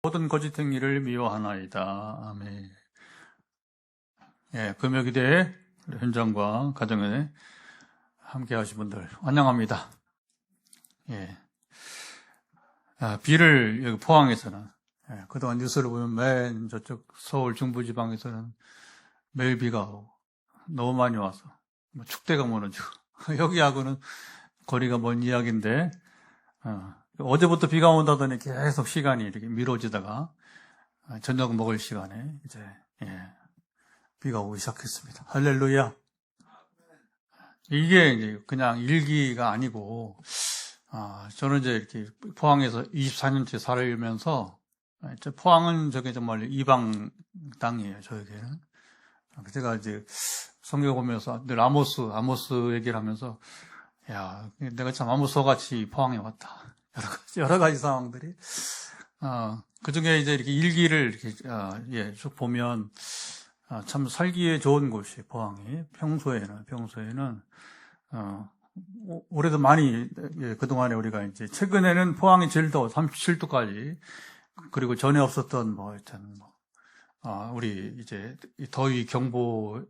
모든 거짓 행위를 미워하나이다. 아멘. 예, 금요기대 현장과 가정에 함께 하신 분들 환영합니다. 예. 비를 여기 포항에서는, 그동안 뉴스를 보면 맨 저쪽 서울 중부지방에서는 매일 비가 오고 너무 많이 와서 축대가 무너지고 여기하고는 거리가 먼 이야기인데, 어제부터 비가 온다더니 계속 시간이 이렇게 미뤄지다가 저녁 먹을 시간에 이제 비가 오기 시작했습니다. 할렐루야. 이게 이제 그냥 일기가 아니고, 저는 이제 이렇게 포항에서 24년째 살면서, 포항은 저게 정말 이방 땅이에요, 저에게는. 제가 이제 성경 보면서 늘 아모스 얘기를 하면서, 야, 내가 참 아모스같이 포항에 왔다. 여러 가지 상황들이. 그 중에 이제 이렇게 일기를 이렇게, 쭉 보면, 참 살기에 좋은 곳이 포항이. 평소에는, 올해도 많이, 그동안에 우리가 이제, 최근에는 포항이 제일 더워, 37도까지. 그리고 전에 없었던, 우리 이제, 더위 경보,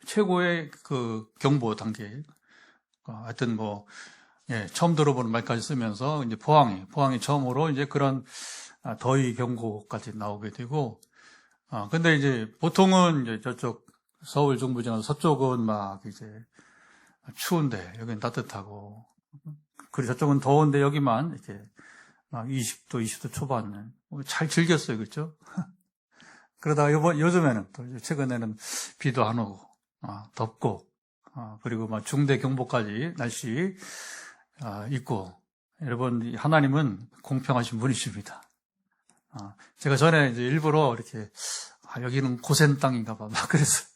최고의 그 경보 단계. 하여튼 처음 들어보는 말까지 쓰면서, 이제 포항이 처음으로 이제 그런 더위 경고까지 나오게 되고, 근데 이제 보통은 이제 저쪽 서울 중부지방 서쪽은 막 이제 추운데 여기는 따뜻하고, 그리고 저쪽은 더운데 여기만 이렇게 막 20도 초반 잘 즐겼어요, 그렇죠? 그러다가 요즘에는 또 최근에는 비도 안 오고 덥고, 그리고 막 중대 경보까지 날씨 있고, 여러분 하나님은 공평하신 분이십니다. 제가 전에 이제 일부러 이렇게, 여기는 고센 땅인가 봐. 막 그랬어요.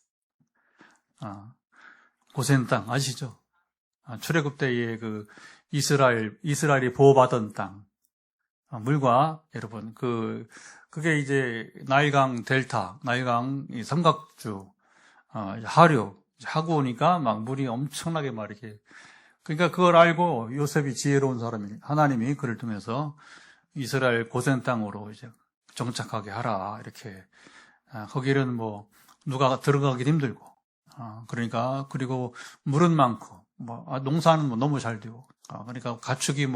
고센 땅, 아시죠? 출애굽 때의 그 이스라엘이 보호받은 땅. 물과, 여러분, 그게 이제 나일강 델타, 나일강 이 삼각주, 하고 오니까 막 물이 엄청나게 막 이렇게. 그러니까 그걸 알고 요셉이 지혜로운 사람이, 하나님이 그를 통해서 이스라엘 고센 땅으로 이제 정착하게 하라, 이렇게. 거기는 누가 들어가기 힘들고, 그러니까, 그리고 물은 많고, 농사는 너무 잘 되고, 그러니까 가축이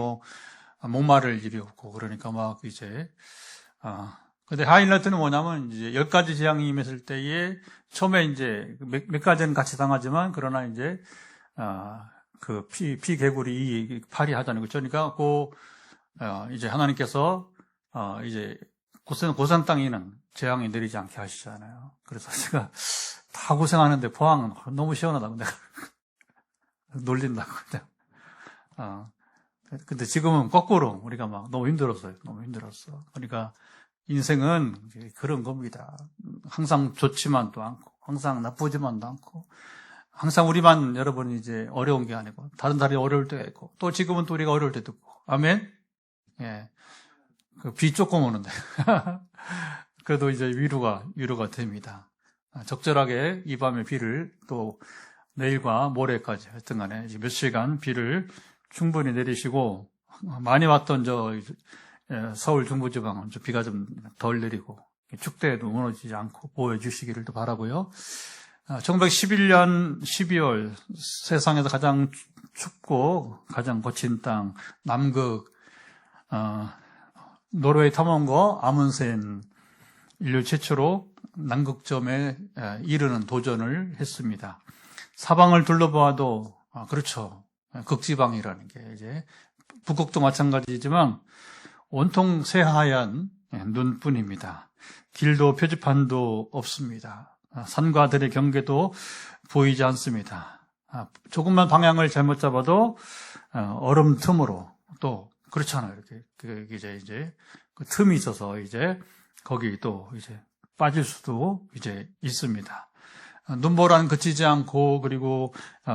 목마를 일이 없고, 그러니까 막 이제, 근데 하이라이트는 뭐냐면, 이제 10가지 재앙이 임했을 때에, 처음에 이제 몇 가지는 같이 당하지만, 그러나 이제, 피개구리 파리 하자는 거죠. 그러니까, 이제 하나님께서, 이제, 고센 땅에는 재앙이 내리지 않게 하시잖아요. 그래서 제가 다 고생하는데 포항은 너무 시원하다고 내가 놀린다고 그냥. 근데 지금은 거꾸로 우리가 막 너무 힘들었어요. 너무 힘들었어. 그러니까 인생은 그런 겁니다. 항상 좋지만도 않고, 항상 나쁘지만도 않고, 항상 우리만 여러분 이제 어려운 게 아니고, 다른 사람이 어려울 때가 있고, 또 지금은 또 우리가 어려울 때도 있고. 아멘? 예. 비 조금 오는데. 그래도 이제 위로가 됩니다. 적절하게 이 밤에 비를 또 내일과 모레까지 하여튼 간에 몇 시간 비를 충분히 내리시고, 많이 왔던 서울 중부지방은 비가 좀 덜 내리고, 축대에도 무너지지 않고 보여주시기를 또 바라고요. 1911년 12월 세상에서 가장 춥고 가장 거친 땅, 남극, 노르웨이 탐험가 아문센 인류 최초로 남극점에 이르는 도전을 했습니다. 사방을 둘러봐도, 그렇죠. 극지방이라는 게 이제, 북극도 마찬가지지만, 온통 새하얀 눈뿐입니다. 길도 표지판도 없습니다. 산과 들의 경계도 보이지 않습니다. 조금만 방향을 잘못 잡아도, 얼음 틈으로 또, 그렇잖아요. 이렇게, 이제, 그 틈이 있어서 이제, 거기 또 이제 빠질 수도 이제 있습니다. 눈보라는 그치지 않고, 그리고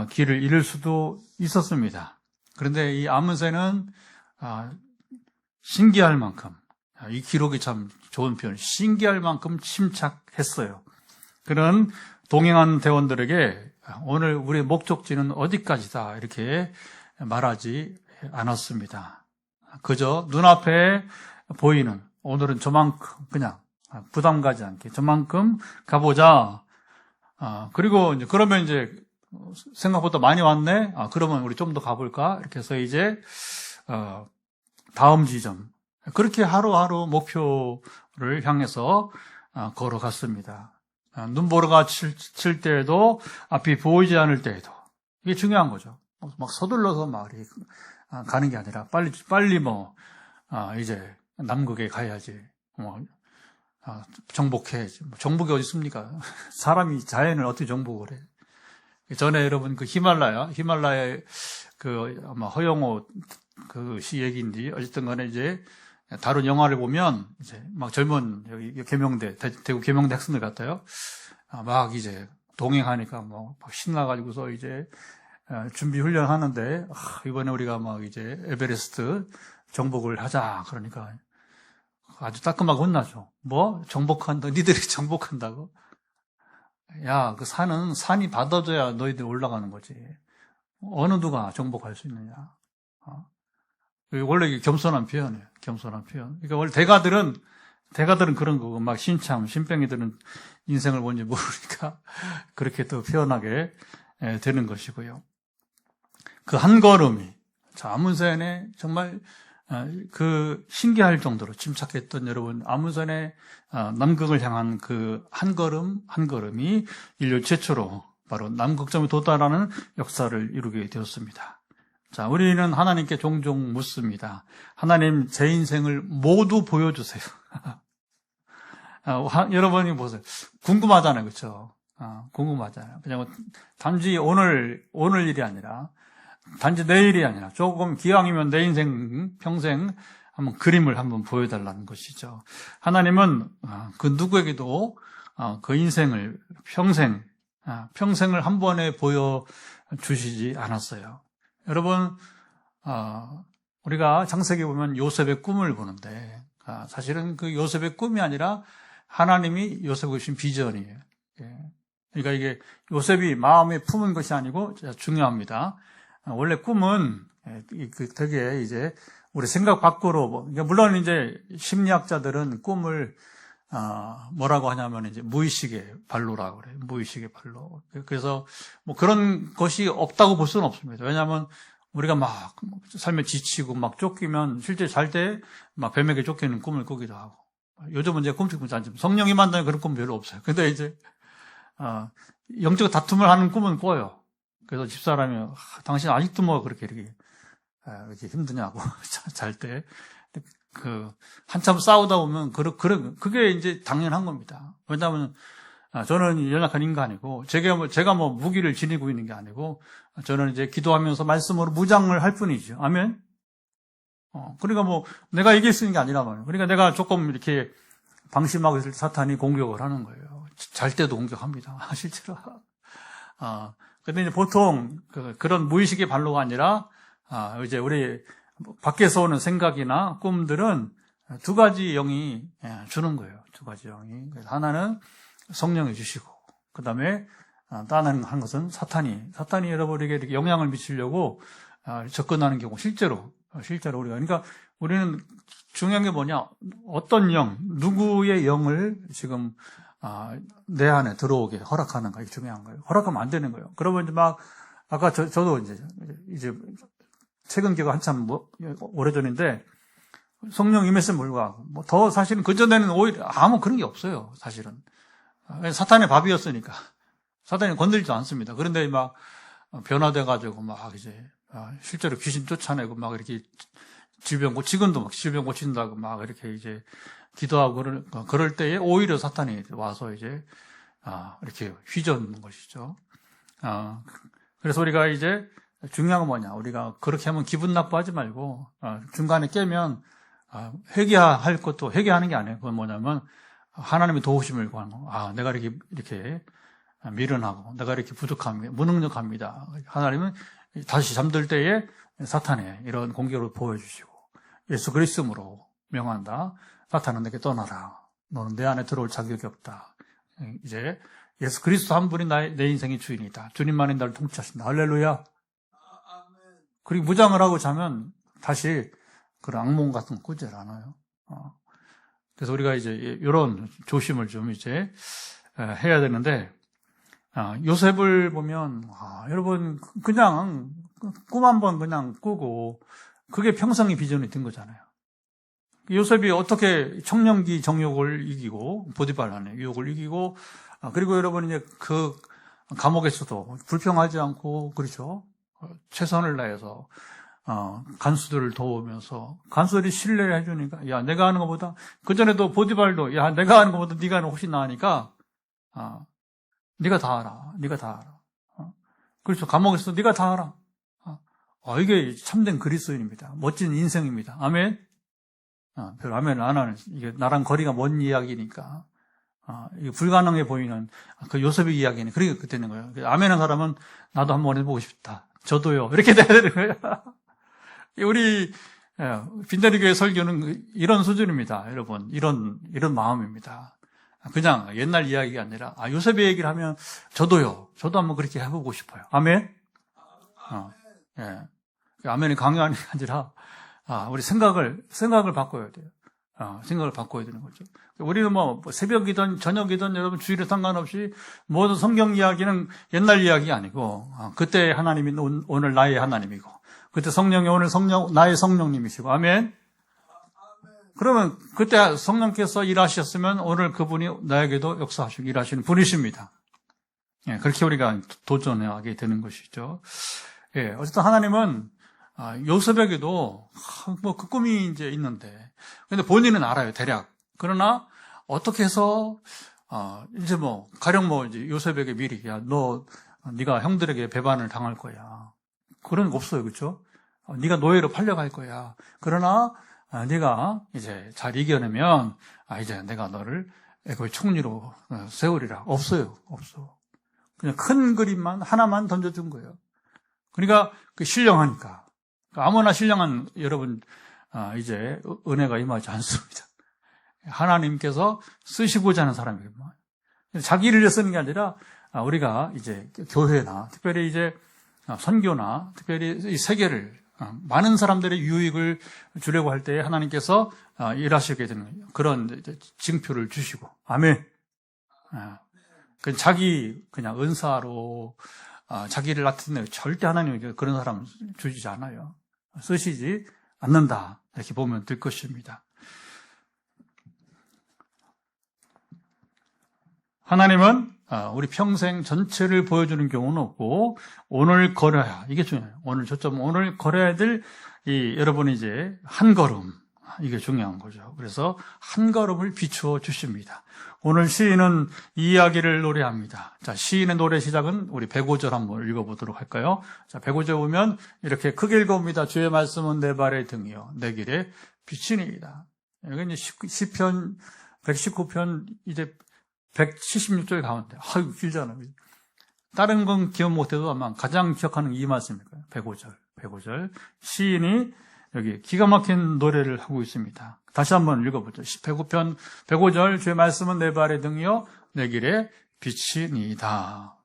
길을 잃을 수도 있었습니다. 그런데 이 아문센은, 신기할 만큼, 이 기록이 참 좋은 표현, 신기할 만큼 침착했어요. 그런 동행한 대원들에게 오늘 우리의 목적지는 어디까지다, 이렇게 말하지 않았습니다. 그저 눈앞에 보이는 오늘은 저만큼 그냥 부담 가지 않게 저만큼 가보자. 그리고 이제 그러면 이제 생각보다 많이 왔네. 그러면 우리 좀 더 가볼까? 이렇게 해서 이제 다음 지점 그렇게 하루하루 목표를 향해서 걸어갔습니다. 눈보라가 칠 때에도 앞이 보이지 않을 때에도 이게 중요한 거죠. 막 서둘러서 막 이렇게 가는 게 아니라 빨리 뭐 이제 남극에 가야지. 정복해야지. 정복이 어디 있습니까? 사람이 자연을 어떻게 정복을 해? 전에 여러분 그 히말라야의 그 아마 허영호 그 시 얘기인지 어쨌든 간에 이제 다른 영화를 보면 이제 막 젊은 여기 계명대 대구 계명대 학생들 같아요. 막 이제 동행하니까 뭐 막 신나가지고서 이제 준비 훈련하는데 이번에 우리가 막 이제 에베레스트 정복을 하자 그러니까 아주 따끔하게 혼나죠. 뭐 정복한다? 니들이 정복한다고? 야, 그 산이 받아줘야 너희들 올라가는 거지. 어느 누가 정복할 수 있느냐? 원래 이게 겸손한 표현이에요. 겸손한 표현. 그러니까 원래 대가들은 그런 거고, 막 신병이들은 인생을 뭔지 모르니까 그렇게 또 표현하게 되는 것이고요. 그 한 걸음이, 아문산에 정말 그 신기할 정도로 침착했던 여러분, 아문산의 남극을 향한 그 한 걸음이 인류 최초로 바로 남극점에 도달하는 역사를 이루게 되었습니다. 자, 우리는 하나님께 종종 묻습니다. 하나님, 제 인생을 모두 보여주세요. 여러분이 보세요. 궁금하잖아요, 그렇죠? 궁금하잖아요. 그냥 단지 오늘 일이 아니라, 단지 내일이 아니라 조금 기왕이면 내 인생 평생 한번 그림을 한번 보여달라는 것이죠. 하나님은 그 누구에게도 그 인생을 평생을 한 번에 보여주시지 않았어요. 여러분, 우리가 창세기 보면 요셉의 꿈을 보는데 사실은 그 요셉의 꿈이 아니라 하나님이 요셉을 주신 비전이에요. 그러니까 이게 요셉이 마음에 품은 것이 아니고 중요합니다. 원래 꿈은 되게 이제 우리 생각 밖으로 그러니까 물론 이제 심리학자들은 꿈을 뭐라고 하냐면 이제 무의식의 발로라고 그래요. 무의식의 발로. 그래서 뭐 그런 것이 없다고 볼 수는 없습니다. 왜냐하면 우리가 막 삶에 지치고 막 쫓기면 실제 잘 때 막 뱀에게 쫓기는 꿈을 꾸기도 하고. 요즘은 이제 꿈치고 않지만 성령이 만드는 그런 꿈 별로 없어요. 근데 이제 영적 다툼을 하는 꿈은 꿔요. 그래서 집사람이 당신 아직도 뭐 그렇게 이렇게 힘드냐고 잘 때 한참 싸우다 보면 그게 이제 당연한 겁니다. 왜냐하면 저는 연약한 인간이고 제가 뭐 무기를 지니고 있는 게 아니고 저는 이제 기도하면서 말씀으로 무장을 할 뿐이죠. 아멘. 그러니까 뭐 내가 이길 수 있는 게 아니라 말이에요. 그러니까 내가 조금 이렇게 방심하고 있을 때 사탄이 공격을 하는 거예요. 잘 때도 공격합니다. 실제로. 근데 이제 보통 그런 무의식의 발로가 아니라 이제 우리 밖에서 오는 생각이나 꿈들은 두 가지 영이 주는 거예요. 두 가지 영이. 하나는 성령이 주시고, 그 다음에 다른 한 것은 사탄이 여러분에게 이렇게 영향을 미치려고 접근하는 경우 실제로 우리가 그러니까 우리는 중요한 게 뭐냐? 어떤 영, 누구의 영을 지금 내 안에 들어오게 허락하는가 이게 중요한 거예요. 허락하면 안 되는 거예요. 그러면 이제 막 아까 저도 이제 최근 기가 한참 오래전인데 성령 임했음에 불구하고 더 사실은 그전에는 오히려 아무 그런 게 없어요. 사실은 사탄의 밥이었으니까 사탄이 건들지도 않습니다. 그런데 막 변화돼가지고 막 이제 실제로 귀신 쫓아내고 막 이렇게 지금도 막 질병 고친다고 막 이렇게 이제 기도하고 그럴 때에 오히려 사탄이 와서 이제 이렇게 휘저는 것이죠. 그래서 우리가 이제 중요한 건 뭐냐? 우리가 그렇게 하면 기분 나빠하지 말고 중간에 깨면 회개할 것도 회개하는 게 아니에요. 그건 뭐냐면 하나님의 도우심을 구하는 거. 내가 이렇게 미련하고 내가 이렇게 부족합니다. 무능력합니다. 하나님은 다시 잠들 때에 사탄의 이런 공격을 보여주시고 예수 그리스도로 명한다. 사탄은 내게 떠나라. 너는 내 안에 들어올 자격이 없다. 이제 예수 그리스도 한 분이 내 인생의 주인이다. 주님만이 나를 통치하신다. 할렐루야. 그리고 무장을 하고 자면 다시 그런 악몽 같은 거 꾸질 않아요. 그래서 우리가 이제 이런 조심을 좀 이제 해야 되는데, 요셉을 보면, 여러분, 그냥 꿈 한번 그냥 꾸고, 그게 평생의 비전이 된 거잖아요. 요셉이 어떻게 청년기 정욕을 이기고, 보디발란의 유혹을 이기고, 그리고 여러분 이제 그 감옥에서도 불평하지 않고, 그렇죠? 최선을 다해서, 간수들을 도우면서, 간수들이 신뢰를 해주니까, 야, 내가 하는 것보다, 그전에도 보디발도, 야, 내가 하는 것보다 네가 하는 거 훨씬 나으니까, 네가 다 알아. 네가 다 알아. 그렇죠. 감옥에서 네가 다 알아. 이게 참된 그리스도인입니다. 멋진 인생입니다. 아멘. 별 아멘 안 하는, 이게 나랑 거리가 먼 이야기니까, 이게 불가능해 보이는 그 요셉의 이야기는, 그러니까 그때는 거예요. 아멘한 사람은 나도 한번 해보고 싶다. 저도요. 이렇게 돼야 되는 거예요. 우리, 빈다리교회 설교는 이런 수준입니다. 여러분. 이런 마음입니다. 그냥 옛날 이야기가 아니라, 요셉의 얘기를 하면, 저도 한번 그렇게 해보고 싶어요. 아멘? 예. 아멘이 강요하는 게 아니라, 우리 생각을 바꿔야 돼요. 생각을 바꿔야 되는 거죠. 우리는 뭐, 새벽이든 저녁이든 여러분 주일에 상관없이 모든 성경 이야기는 옛날 이야기 아니고, 그때 하나님이 오늘 나의 하나님이고, 그때 성령이 오늘 나의 성령님이시고, 아멘? 그러면 그때 성령께서 일하셨으면 오늘 그분이 나에게도 역사하시고 일하시는 분이십니다. 예, 그렇게 우리가 도전하게 되는 것이죠. 예, 어쨌든 하나님은 요셉에게도 뭐 그 꿈이 이제 있는데, 근데 본인은 알아요, 대략. 그러나 어떻게 해서 이제 뭐 가령 뭐 이제 요셉에게 미리, 야, 네가 형들에게 배반을 당할 거야. 그런 거 없어요, 그렇죠? 네가 노예로 팔려갈 거야. 그러나 네가 이제 잘 이겨내면 이제 내가 너를 애굽의 총리로 세우리라. 없어요. 없어. 그냥 큰 그림만 하나만 던져준 거예요. 그러니까 그 신령하니까. 아무나 신령한 여러분 이제 은혜가 임하지 않습니다. 하나님께서 쓰시고자 하는 사람이에요. 자기를 위해 쓰는 게 아니라 우리가 이제 교회나 특별히 이제 선교나 특별히 이 세계를 많은 사람들의 유익을 주려고 할 때 하나님께서 일하시게 되는 그런 징표를 주시고, 아멘. 자기 그냥 은사로 자기를 나타내고 절대 하나님에게 그런 사람 주지 않아요. 쓰시지 않는다. 이렇게 보면 될 것입니다. 하나님은 우리 평생 전체를 보여주는 경우는 없고, 오늘 걸어야, 이게 중요해요. 오늘 걸어야 될, 여러분이 이제 한 걸음, 이게 중요한 거죠. 그래서 한 걸음을 비추어 주십니다. 오늘 시인은 이 이야기를 노래합니다. 자, 시인의 노래 시작은 우리 105절 한번 읽어보도록 할까요? 자, 105절 보면 이렇게 크게 읽어봅니다. 주의 말씀은 내 발의 등이요, 내 길에 비치니이다. 여기 이제 시편 119편 이제 176절 가운데, 아이고, 길잖아요. 다른 건 기억 못해도 아마 가장 기억하는 이 말씀일 거예요. 105절. 시인이 여기 기가 막힌 노래를 하고 있습니다. 다시 한번 읽어보죠. 105편, 105절, 주의 말씀은 내 발의 등이요, 내 길에 빛이니이다.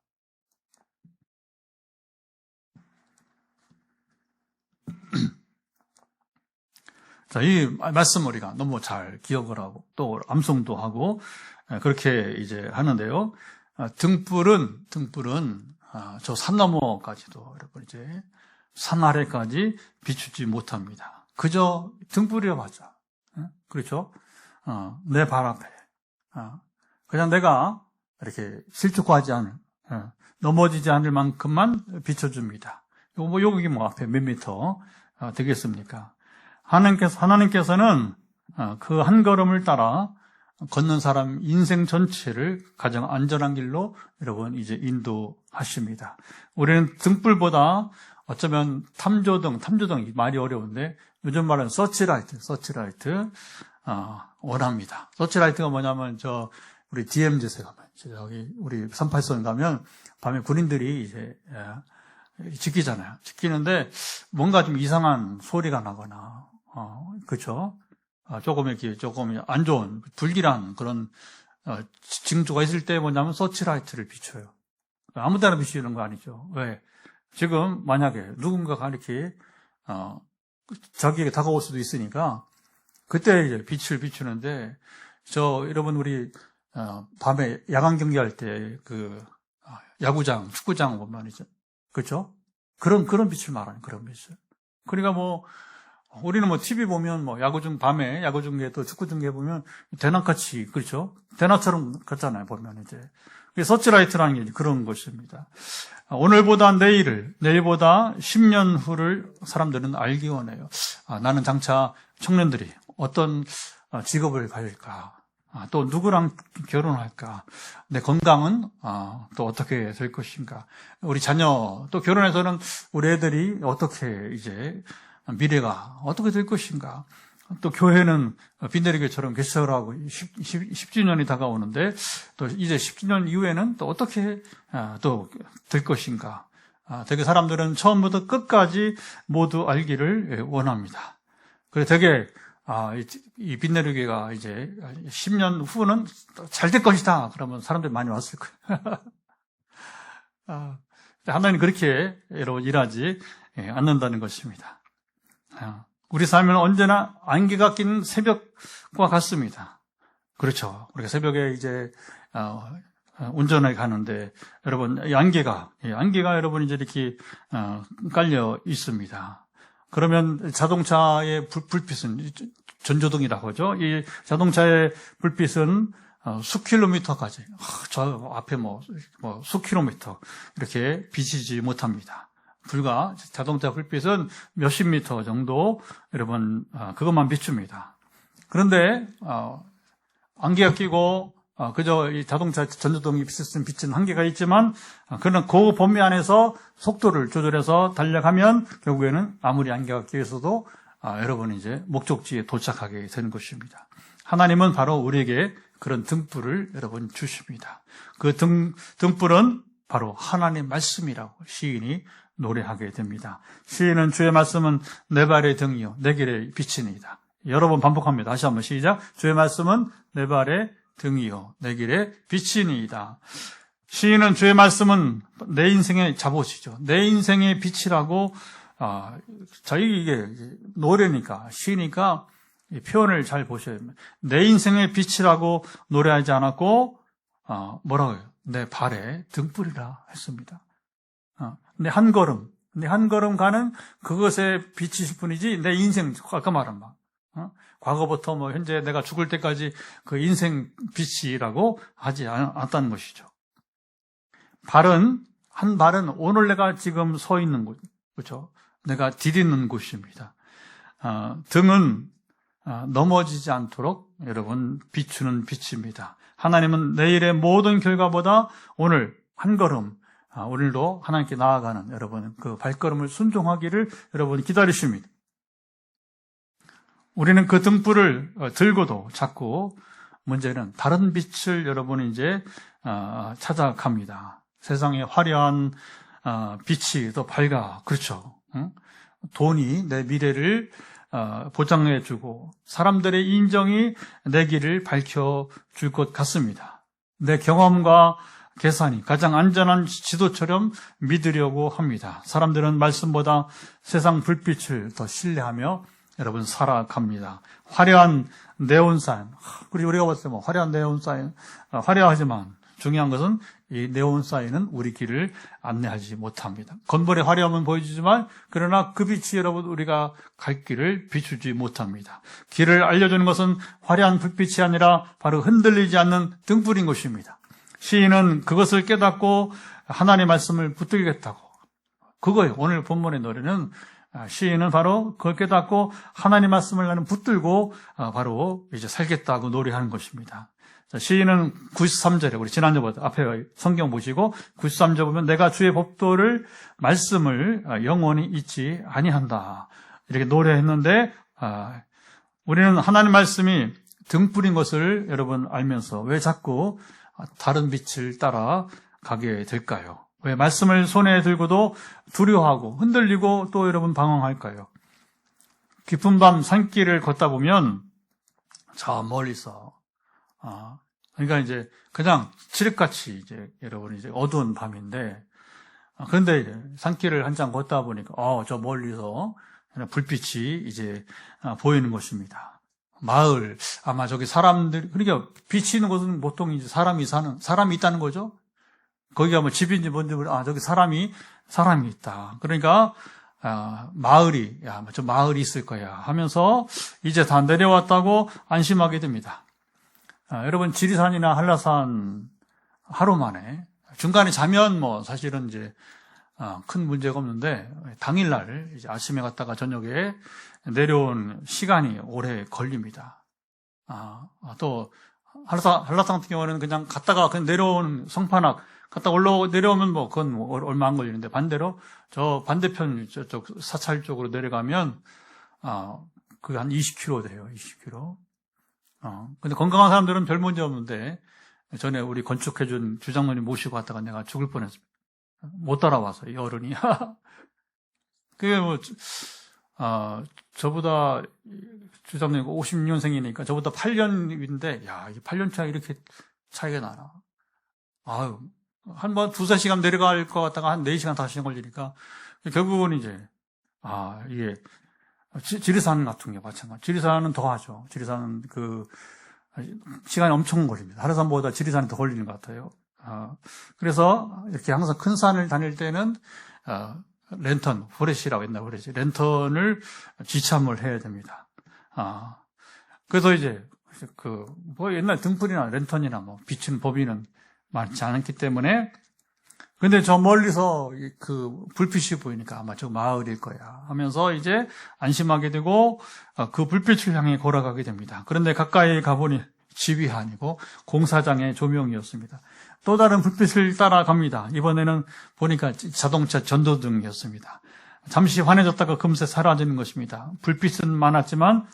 자, 이 말씀 우리가 너무 잘 기억을 하고, 또 암송도 하고, 그렇게 이제 하는데요. 등불은 저 산 너머까지도 여러분 이제 산 아래까지 비추지 못합니다. 그저 등불이라 맞아. 그렇죠? 내 발 앞에. 그냥 내가 이렇게 실족하지 않을, 넘어지지 않을 만큼만 비춰줍니다. 여기 뭐 앞에 몇 미터 되겠습니까? 하나님께서는 그 한 걸음을 따라 걷는 사람 인생 전체를 가장 안전한 길로 여러분 이제 인도하십니다. 우리는 등불보다 어쩌면 탐조등 말이 어려운데 요즘 말은 서치라이트 원합니다. 서치라이트가 뭐냐면 우리 DMZ에 가면 여기 우리 383 가면 밤에 군인들이 이제 지키잖아요. 지키는데 뭔가 좀 이상한 소리가 나거나 그렇죠? 조금 안 좋은 불길한 그런 징조가 있을 때 뭐냐면 서치라이트를 비춰요. 아무 데나 비추는 거 아니죠. 왜? 지금 만약에 누군가가 이렇게 자기에게 다가올 수도 있으니까 그때 이제 빛을 비추는데 여러분, 우리, 밤에 야간 경기할 때, 야구장, 축구장 보면 이제, 그죠? 그런 빛을 말하는 그런 빛을. 그러니까 우리는 TV 보면 밤에 야구 중계 또 축구 중계 보면 대낮같이, 그렇죠? 대낮처럼 같잖아요, 보면 이제. 서치라이트라는 게 그런 것입니다. 오늘보다 내일보다 10년 후를 사람들은 알기 원해요. 나는 장차 청년들이 어떤 직업을 가질까? 또 누구랑 결혼할까? 내 건강은 또 어떻게 될 것인가? 우리 자녀 또 결혼해서는 우리 애들이 어떻게 이제 미래가 어떻게 될 것인가? 또 교회는 빈내리교처럼 개척을 하고 10주년이 다가오는데 또 이제 10주년 이후에는 또 어떻게 또 될 것인가? 되게 사람들은 처음부터 끝까지 모두 알기를 원합니다. 그래서 되게 이 빈내리교가 이제 10년 후는 잘 될 것이다. 그러면 사람들이 많이 왔을 거예요. 하나님 그렇게 여러분 일하지 않는다는 것입니다. 우리 삶은 언제나 안개가 낀 새벽과 같습니다. 그렇죠. 우리가 새벽에 이제 운전에 가는데 여러분 이 안개가 여러분 이제 이렇게 깔려 있습니다. 그러면 자동차의 불빛은 전조등이라고 하죠. 이 자동차의 불빛은 수킬로미터까지 저 앞에 수킬로미터 이렇게 비치지 못합니다. 불과 자동차 불빛은 몇십 미터 정도 여러분 그것만 비춥니다. 그런데 안개가 끼고 그저 이 자동차 전조등이 비치는 빛은 한계가 있지만 그런 그 범위 안에서 속도를 조절해서 달려가면 결국에는 아무리 안개가 끼어 있어도 여러분 이제 목적지에 도착하게 되는 것입니다. 하나님은 바로 우리에게 그런 등불을 여러분 주십니다. 그 등불은 바로 하나님의 말씀이라고 시인이 노래하게 됩니다. 시인은 주의 말씀은 내 발의 등이요 내 길의 빛이니이다. 여러 번 반복합니다. 다시 한번 시작. 주의 말씀은 내 발의 등이요 내 길의 빛이니이다. 시인은 주의 말씀은 내 인생의 잡옷이죠. 내 인생의 빛이라고 저희 이게 노래니까 시니까 표현을 잘 보셔야 됩니다. 내 인생의 빛이라고 노래하지 않았고 뭐라고 해요? 내 발의 등불이라 했습니다. 내 한 걸음 가는 그것에 빛이실 뿐이지 내 인생 아까 말한 바 과거부터 현재 내가 죽을 때까지 그 인생 빛이라고 하지 않았다는 것이죠. 한 발은 오늘 내가 지금 서 있는 곳, 그렇죠? 내가 디디는 곳입니다. 등은 넘어지지 않도록 여러분 비추는 빛입니다. 하나님은 내일의 모든 결과보다 오늘 한 걸음, 오늘도 하나님께 나아가는 여러분 그 발걸음을 순종하기를 여러분 기다리십니다. 우리는 그 등불을 들고도 자꾸 문제는 다른 빛을 여러분 이제 찾아갑니다. 세상의 화려한 빛이 더 밝아. 그렇죠. 돈이 내 미래를 보장해주고 사람들의 인정이 내 길을 밝혀줄 것 같습니다. 내 경험과 계산이 가장 안전한 지도처럼 믿으려고 합니다. 사람들은 말씀보다 세상 불빛을 더 신뢰하며 여러분 살아갑니다. 화려한 네온사인, 그리고 우리가 봤을 때 화려한 네온사인, 화려하지만 중요한 것은 이 네온사인은 우리 길을 안내하지 못합니다. 건물의 화려함은 보여주지만 그러나 그 빛이 여러분 우리가 갈 길을 비추지 못합니다. 길을 알려주는 것은 화려한 불빛이 아니라 바로 흔들리지 않는 등불인 것입니다. 시인은 그것을 깨닫고 하나님의 말씀을 붙들겠다고. 그거예요. 오늘 본문의 노래는 시인은 바로 그걸 깨닫고 하나님 말씀을 나는 붙들고 바로 이제 살겠다고 노래하는 것입니다. 시인은 93절에 우리 지난주보다 앞에 성경 보시고 93절 보면 내가 주의 법도를 말씀을 영원히 잊지 아니한다 이렇게 노래했는데 우리는 하나님 말씀이 등불인 것을 여러분 알면서 왜 자꾸 다른 빛을 따라 가게 될까요? 왜 말씀을 손에 들고도 두려워하고 흔들리고 또 여러분 방황할까요? 깊은 밤 산길을 걷다 보면 저 멀리서 그러니까 이제 그냥 칠흑같이 이제 여러분 이제 어두운 밤인데 그런데 이제 산길을 한참 걷다 보니까 저 멀리서 불빛이 이제 보이는 것입니다. 마을, 아마 저기 사람들, 그러니까 빛이 있는 곳은 보통 이제 사람이 있다는 거죠. 거기가 뭐 집인지 뭔지 저기 사람이 있다. 그러니까, 마을이, 저 마을이 있을 거야 하면서 이제 다 내려왔다고 안심하게 됩니다. 여러분, 지리산이나 한라산 하루 만에, 중간에 자면 뭐 사실은 이제, 큰 문제가 없는데, 당일날 이제 아침에 갔다가 저녁에 내려온 시간이 오래 걸립니다. 또, 한라산 같은 경우는 그냥 갔다가 그냥 내려온 성판악, 갔다 내려오면 뭐, 그건 뭐 얼마 안 걸리는데, 반대로, 저 반대편, 저쪽 사찰 쪽으로 내려가면, 그게 한 20km 돼요, 20km. 근데 건강한 사람들은 별 문제 없는데, 전에 우리 건축해준 주장로님 모시고 갔다가 내가 죽을 뻔했습니다. 못 따라와서, 이 어른이. 그게 뭐, 저보다, 주장로님 56년생이니까 저보다 8년인데, 이게 8년 차이 이렇게 차이가 나나. 한 번 2-3시간 내려갈 것 같다가 한 4시간, 5시간 걸리니까, 결국은 이제, 이게, 지리산 같은 게 마찬가지. 지리산은 더 하죠. 지리산은 시간이 엄청 걸립니다. 한라산보다 지리산이 더 걸리는 것 같아요. 그래서 이렇게 항상 큰 산을 다닐 때는, 랜턴, 후레쉬라고 옛날 후레쉬, 랜턴을 지참을 해야 됩니다. 그래서 이제, 뭐 옛날 등불이나 랜턴이나 뭐 비치는 법인은 많지 않기 때문에, 근데 저 멀리서 불빛이 보이니까 아마 저 마을일 거야 하면서 이제 안심하게 되고, 그 불빛을 향해 걸어가게 됩니다. 그런데 가까이 가보니 집이 아니고 공사장의 조명이었습니다. 또 다른 불빛을 따라갑니다. 이번에는 보니까 자동차 전도등이었습니다. 잠시 환해졌다가 금세 사라지는 것입니다. 불빛은 많았지만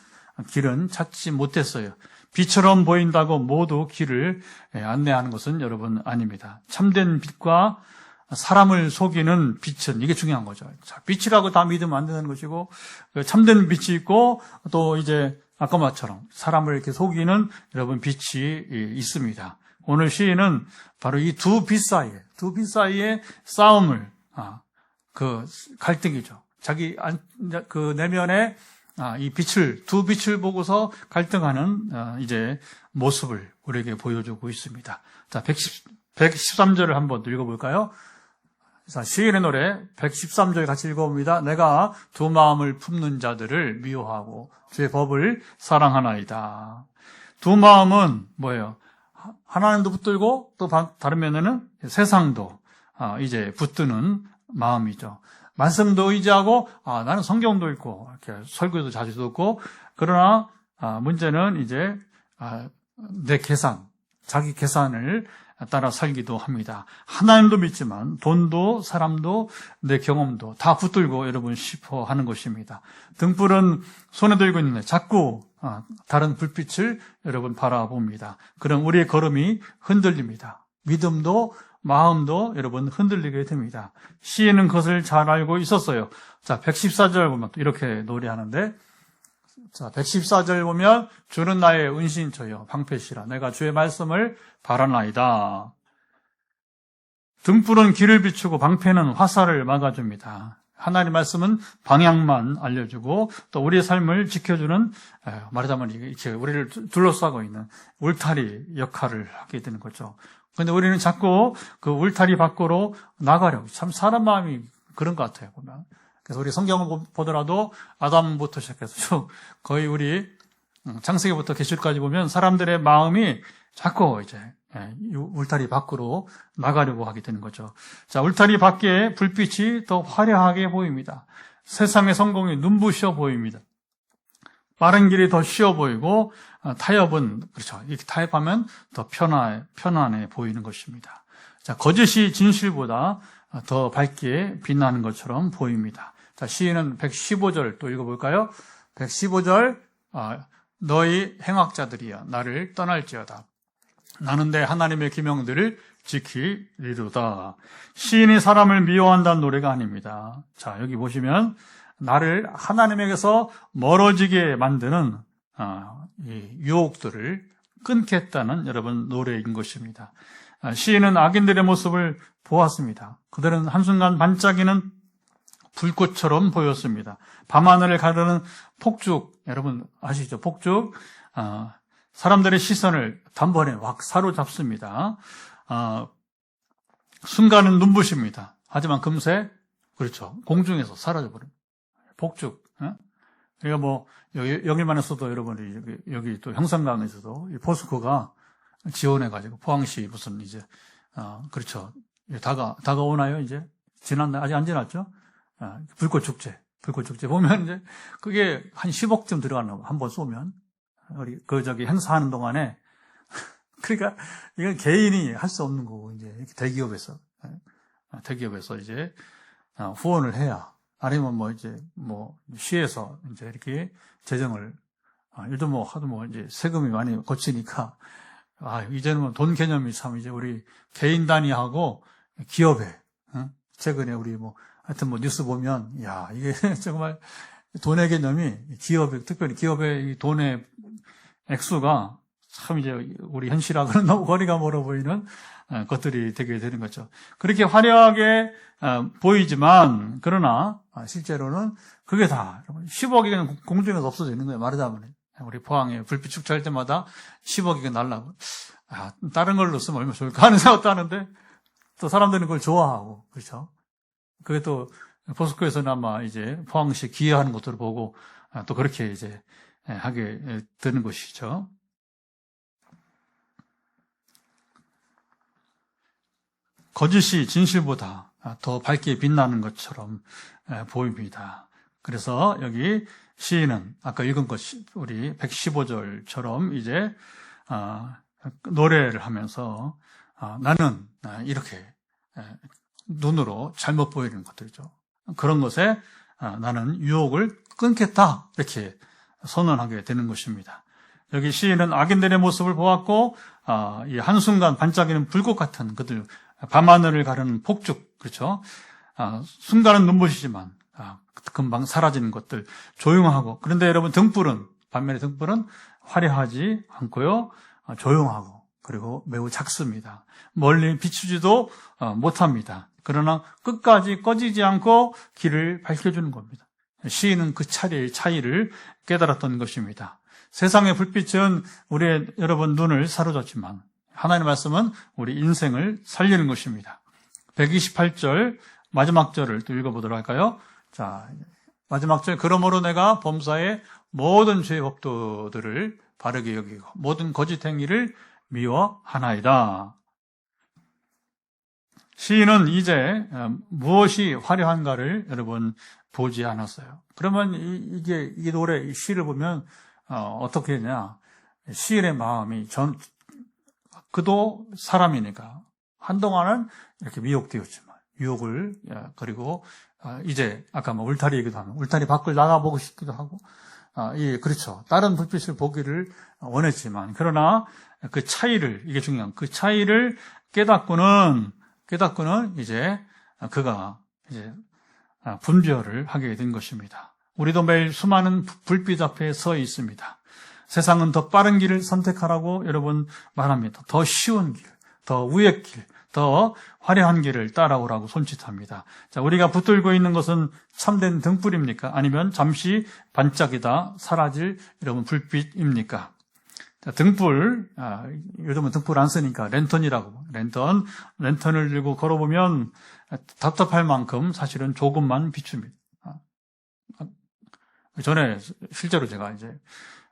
길은 찾지 못했어요. 빛처럼 보인다고 모두 길을 안내하는 것은 여러분 아닙니다. 참된 빛과 사람을 속이는 빛은, 이게 중요한 거죠. 자, 빛이라고 다 믿으면 안 되는 것이고, 참된 빛이 있고, 또 이제 아까 말처럼 사람을 이렇게 속이는 여러분 빛이 있습니다. 오늘 시인은 바로 이 두 빛 사이에 싸움을, 갈등이죠. 자기 내면에 이 두 빛을 보고서 갈등하는 이제 모습을 우리에게 보여주고 있습니다. 자, 113절을 한번 읽어볼까요? 자, 시인의 노래 113절 같이 읽어봅니다. 내가 두 마음을 품는 자들을 미워하고 주의 법을 사랑하나이다. 두 마음은 뭐예요? 하나님도 붙들고 또 다른 면에는 세상도 이제 붙드는 마음이죠. 말씀도 의지하고, 나는 성경도 읽고, 이렇게 설교도 자주 듣고, 그러나, 문제는 이제, 내 자기 계산을 따라 살기도 합니다. 하나님도 믿지만, 돈도, 사람도, 내 경험도 다 붙들고 여러분 싶어 하는 것입니다. 등불은 손에 들고 있는데 자꾸, 다른 불빛을 여러분 바라봅니다. 그럼 우리의 걸음이 흔들립니다. 믿음도, 마음도 여러분 흔들리게 됩니다. 시인은 그것을 잘 알고 있었어요. 자, 114절 보면 이렇게 노래하는데, 자, 114절 보면 주는 나의 은신처여 방패시라 내가 주의 말씀을 바라나이다. 등불은 길을 비추고 방패는 화살을 막아줍니다. 하나님 말씀은 방향만 알려주고 또 우리의 삶을 지켜주는, 말하자면 이렇게 우리를 둘러싸고 있는 울타리 역할을 하게 되는 거죠. 근데 우리는 자꾸 그 울타리 밖으로 나가려고. 참 사람 마음이 그런 것 같아요, 보면. 그래서 우리 성경을 보더라도 아담부터 시작해서 쭉 거의 우리 창세기부터 계시록까지 보면 사람들의 마음이 자꾸 이제 울타리 밖으로 나가려고 하게 되는 거죠. 자, 울타리 밖에 불빛이 더 화려하게 보입니다. 세상의 성공이 눈부셔 보입니다. 빠른 길이 더 쉬워 보이고 타협은 그렇죠. 이렇게 타협하면 더 편안해 보이는 것입니다. 자, 거짓이 진실보다 더 밝게 빛나는 것처럼 보입니다. 자, 시인은 115절 또 읽어볼까요? 115절 너희 행악자들이여 나를 떠날지어다. 나는 내 하나님의 계명들을 지키리로다. 시인이 사람을 미워한다는 노래가 아닙니다. 자, 여기 보시면 나를 하나님에게서 멀어지게 만드는 이 유혹들을 끊겠다는 여러분 노래인 것입니다. 시인은 악인들의 모습을 보았습니다. 그들은 한순간 반짝이는 불꽃처럼 보였습니다. 밤하늘을 가르는 폭죽, 여러분 아시죠? 폭죽, 사람들의 시선을 단번에 확 사로잡습니다. 순간은 눈부십니다. 하지만 금세, 그렇죠, 공중에서 사라져버립니다. 폭죽. 그러니까 뭐 여기만 해서도 여러분이 여기 또 형산강에서도 이 포스코가 지원해가지고 포항시 무슨 이제 그렇죠, 다가오나요? 이제 지났나? 아직 안 지났죠? 불꽃 축제 보면 이제 그게 한 10억쯤 들어가는 거 한 번 쏘면 우리 행사하는 동안에 그러니까 이건 개인이 할 수 없는 거고 이제 대기업에서 이제 후원을 해야, 아니면 뭐 이제 뭐 시에서 이제 이렇게 재정을 요즘 뭐 하도 뭐 이제 세금이 많이 거치니까 이제는 뭐 돈 개념이 참 이제 우리 개인 단위하고 기업에 최근에 우리 뭐 하여튼 뭐 뉴스 보면 야 이게 정말 돈의 개념이 특별히 기업의 이 돈의 액수가 참 이제 우리 현실하고는 너무 거리가 멀어 보이는 것들이 되게 되는 거죠. 그렇게 화려하게 보이지만 그러나 실제로는 그게 다 10억이 공중에서 없어져 있는 거예요. 말하자면 우리 포항에 불빛 축제할 때마다 10억이 날라고 다른 걸로 쓰면 얼마나 좋을까 하는 생각도 하는데 또 사람들은 그걸 좋아하고, 그렇죠? 그게 또 포스코에서는 아마 이제 포항시 기여하는 것들을 보고 또 그렇게 이제 하게 되는 것이죠. 거짓이 진실보다 더 밝게 빛나는 것처럼 보입니다. 그래서 여기 시인은 아까 읽은 것 우리 115절처럼 이제 노래를 하면서 나는 이렇게 눈으로 잘못 보이는 것들이죠. 그런 것에 나는 유혹을 끊겠다 이렇게 선언하게 되는 것입니다. 여기 시인은 악인들의 모습을 보았고 이 한순간 반짝이는 불꽃 같은 그들, 밤하늘을 가르는 폭죽, 그렇죠? 순간은 눈부시지만 금방 사라지는 것들, 조용하고, 그런데 여러분 반면에 등불은 화려하지 않고요, 조용하고 그리고 매우 작습니다. 멀리 비추지도 못합니다. 그러나 끝까지 꺼지지 않고 길을 밝혀주는 겁니다. 시인은 그 차이를 깨달았던 것입니다. 세상의 불빛은 우리의 여러분 눈을 사로잡지만 하나님의 말씀은 우리 인생을 살리는 것입니다. 128절 마지막 절을 또 읽어보도록 할까요? 자, 마지막 절, 그러므로 내가 범사의 모든 죄의 법도들을 바르게 여기고 모든 거짓 행위를 미워하나이다. 시인은 이제 무엇이 화려한가를 여러분 보지 않았어요. 그러면 이 노래, 이 시를 보면 어떻게 되냐? 시인의 마음이 그도 사람이니까 한동안은 이렇게 미혹되었지만 유혹을, 그리고 이제 아까 뭐 울타리 얘기도 하면 울타리 밖을 나가보고 싶기도 하고, 그렇죠. 다른 불빛을 보기를 원했지만, 그러나 그 차이를, 이게 중요한, 그 차이를 깨닫고는 이제 그가 이제 분별을 하게 된 것입니다. 우리도 매일 수많은 불빛 앞에 서 있습니다. 세상은 더 빠른 길을 선택하라고 여러분 말합니다. 더 쉬운 길, 더 위의 길, 더 화려한 길을 따라오라고 손짓합니다. 자, 우리가 붙들고 있는 것은 참된 등불입니까? 아니면 잠시 반짝이다 사라질 여러분 불빛입니까? 자, 등불, 요즘은 등불 안 쓰니까 랜턴이라고, 랜턴을 들고 걸어보면 답답할 만큼 사실은 조금만 비춥니다. 전에 실제로 제가 이제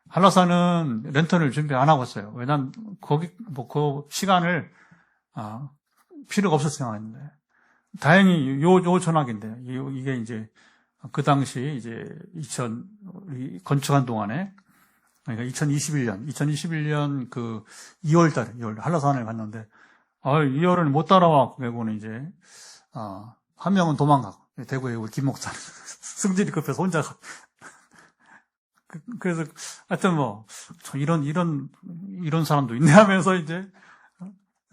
한라산은 랜턴을 준비 안 하고 왔어요. 왜냐면 거기 그 시간을 필요가 없었을 생각했는데, 다행히 요 전학인데 이게 이제 그 당시 이제 건축한 동안에, 그러니까 2021년 그 2월 달에 한라산을 갔는데 2월을 못 따라와. 그리고는 이제 한 명은 도망가고, 대구에 우리 김 목사는 승질이 급해서 혼자 가. 그래서 하여튼 뭐 이런 사람도 있네 하면서 이제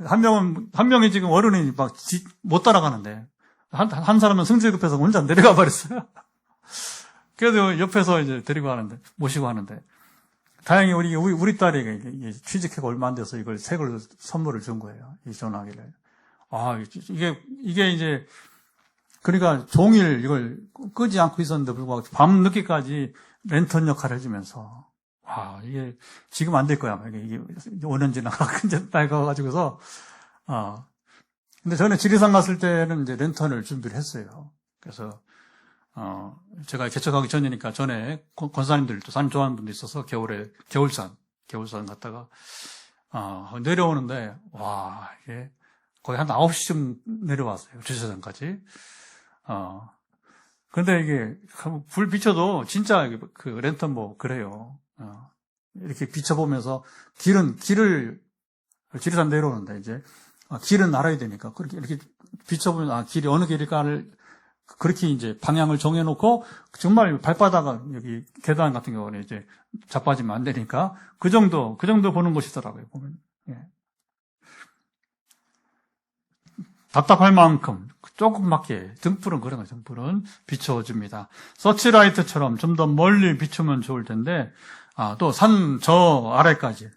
한 명이 지금 어른이 막 못 따라가는데 한 사람은 승질 급해서 혼자 내려가 버렸어요. 그래도 옆에서 이제 모시고 하는데 다행히 우리 딸이 취직해가 얼마 안 돼서 이걸 새 걸 선물을 준 거예요. 이 전화기를. 이게 이제 그러니까 종일 이걸 끄지 않고 있었는데 불구하고 밤 늦게까지 랜턴 역할을 해주면서, 와, 이게 지금 안 될 거야. 이게 5년 지나가, 큰날 가가지고서, 근데 저는 지리산 갔을 때는 이제 랜턴을 준비를 했어요. 그래서, 제가 개척하기 전이니까 전에 권사님들도 산 좋아하는 분도 있어서 겨울산 갔다가, 내려오는데, 와, 이게 거의 한 9시쯤 내려왔어요. 주차장까지. 근데 이게 불 비춰도 진짜 그 랜턴 뭐 그래요. 이렇게 비춰보면서 지리산 내려오는데 이제 길은 알아야 되니까 그렇게 이렇게 비춰보면 길이 어느 길일까를 그렇게 이제 방향을 정해놓고 정말 발바닥은 여기 계단 같은 경우는 이제 자빠지면 안 되니까 그 정도 보는 곳이더라고요, 보면. 예. 답답할 만큼 조금밖에 등불은 그런 거예요. 등불은 비춰줍니다. 서치라이트처럼 좀 더 멀리 비추면 좋을 텐데 또 산 저 아래까지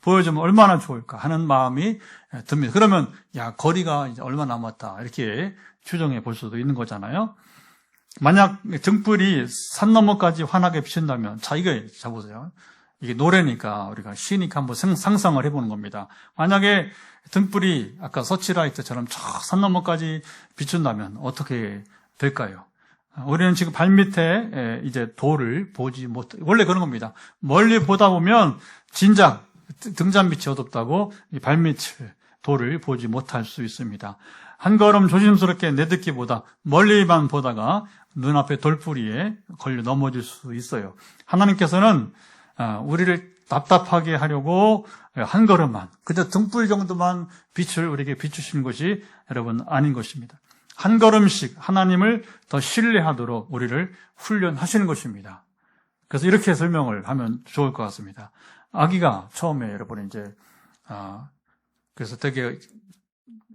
보여주면 얼마나 좋을까 하는 마음이 듭니다. 그러면 거리가 이제 얼마 남았다 이렇게 추정해 볼 수도 있는 거잖아요. 만약 등불이 산 너머까지 환하게 비춘다면 이거 보세요. 이게 노래니까 우리가 시니까 한번 상상을 해보는 겁니다. 만약에 등불이 아까 서치라이트처럼 저 산 너머까지 비춘다면 어떻게 될까요? 우리는 지금 발밑에 이제 돌을 보지 원래 그런 겁니다. 멀리 보다 보면 진작 등잔빛이 어둡다고 이 발밑을 돌을 보지 못할 수 있습니다. 한 걸음 조심스럽게 내딛기보다 멀리만 보다가 눈앞에 돌뿌리에 걸려 넘어질 수 있어요. 하나님께서는 우리를 답답하게 하려고 한 걸음만, 그저 등불 정도만 빛을 우리에게 비추신 것이 여러분 아닌 것입니다. 한 걸음씩 하나님을 더 신뢰하도록 우리를 훈련하시는 것입니다. 그래서 이렇게 설명을 하면 좋을 것 같습니다. 아기가 처음에 여러분 이제 그래서 되게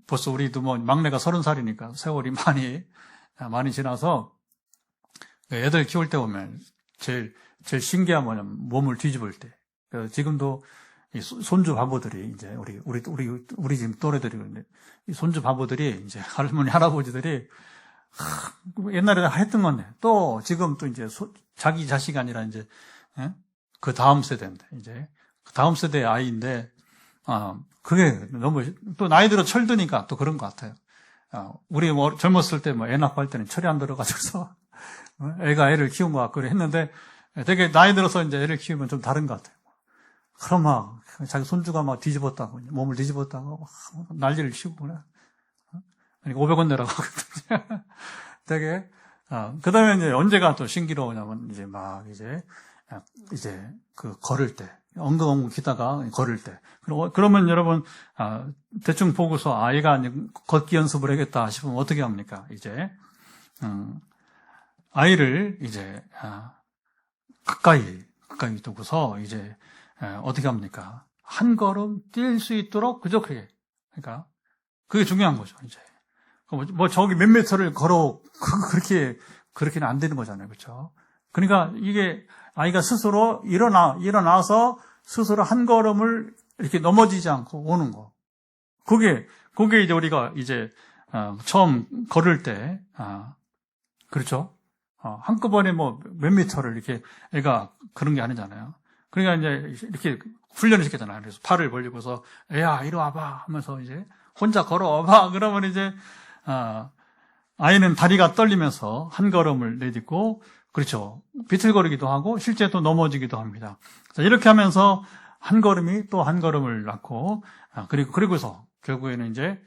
벌써 우리도 뭐 막내가 30살이니까 세월이 많이 지나서 애들 키울 때 보면 제일 신기한 뭐냐면 몸을 뒤집을 때. 지금도 이 손주 바보들이 이제 우리 지금 또래들이 이 손주 바보들이 이제 할머니 할아버지들이 옛날에 했던 건데 또 지금 또 이제 자기 자식이 아니라 이제 그 다음 세대인데 이제 그 다음 세대 아이인데 그게 너무 또 나이 들어 철드니까 또 그런 것 같아요. 우리 뭐 젊었을 때 뭐 애 낳고 할 때는 철이 안 들어가지고서 애가 애를 키운 것 같고 했는데 되게 나이 들어서 이제 애를 키우면 좀 다른 것 같아요. 그럼 막 자기 손주가 막 뒤집었다고 몸을 뒤집었다고 막 난리를 치고 그래. 그러니까 500원 내라고 하거든요. 되게 그다음에 이제 언제가 또 신기로우냐면 이제 막 이제 그 걸을 때 엉금엉금 기다가 걸을 때 그러면 여러분 대충 보고서 아이가 걷기 연습을 하겠다 싶으면 어떻게 합니까? 이제 아이를 이제 가까이 두고서 이제 어떻게 합니까? 한 걸음 뛸 수 있도록 그저께 그러니까 그게 중요한 거죠. 이제 뭐 저기 몇 미터를 걸어 그렇게는 안 되는 거잖아요, 그렇죠? 그러니까 이게 아이가 스스로 일어나서 스스로 한 걸음을 이렇게 넘어지지 않고 오는 거. 그게 이제 우리가 이제 처음 걸을 때 그렇죠? 한꺼번에 뭐 몇 미터를 이렇게 애가 그런 게 아니잖아요. 그러니까 이제 이렇게 훈련을 시켰잖아요. 그래서 팔을 벌리고서 애야 이리 와봐 하면서 이제 혼자 걸어와봐. 그러면 이제 아이는 다리가 떨리면서 한 걸음을 내딛고 그렇죠. 비틀거리기도 하고 실제 또 넘어지기도 합니다. 자, 이렇게 하면서 한 걸음이 또 한 걸음을 낳고 그리고서 결국에는 이제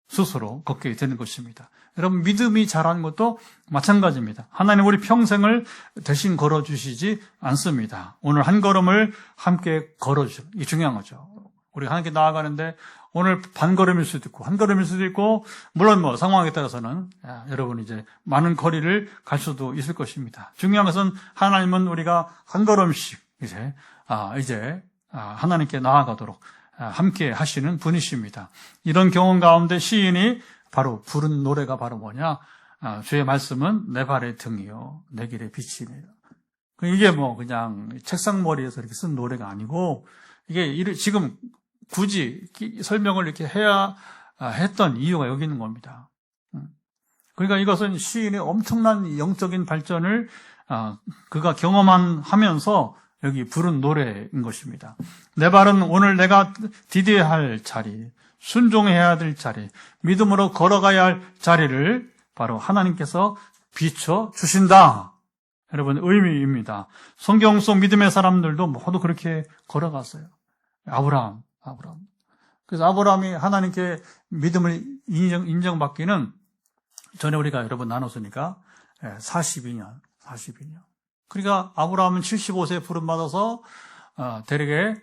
스스로 걷게 되는 것입니다. 여러분 믿음이 자라는 것도 마찬가지입니다. 하나님 우리 평생을 대신 걸어주시지 않습니다. 오늘 한 걸음을 함께 걸어주죠. 이게 중요한 거죠. 우리가 하나님께 나아가는데 오늘 반 걸음일 수도 있고 한 걸음일 수도 있고 물론 뭐 상황에 따라서는 여러분 이제 많은 거리를 갈 수도 있을 것입니다. 중요한 것은 하나님은 우리가 한 걸음씩 이제 하나님께 나아가도록 함께 하시는 분이십니다. 이런 경험 가운데 시인이 바로 부른 노래가 바로 뭐냐? 주의 말씀은 내 발의 등이요 내 길의 빛이네요. 이게 뭐 그냥 책상머리에서 이렇게 쓴 노래가 아니고 이게 지금 굳이 설명을 이렇게 해야 했던 이유가 여기 있는 겁니다. 그러니까 이것은 시인의 엄청난 영적인 발전을 그가 경험하면서 여기 부른 노래인 것입니다. 내 발은 오늘 내가 디뎌야 할 자리, 순종해야 될 자리, 믿음으로 걸어가야 할 자리를 바로 하나님께서 비춰주신다. 여러분, 의미입니다. 성경 속 믿음의 사람들도 모두 그렇게 걸어갔어요. 아브라함. 그래서 아브라함이 하나님께 믿음을 인정받기는 전에 우리가 여러분 나눴으니까 42년. 그러니까 아브라함은 75세에 부름받아서 대략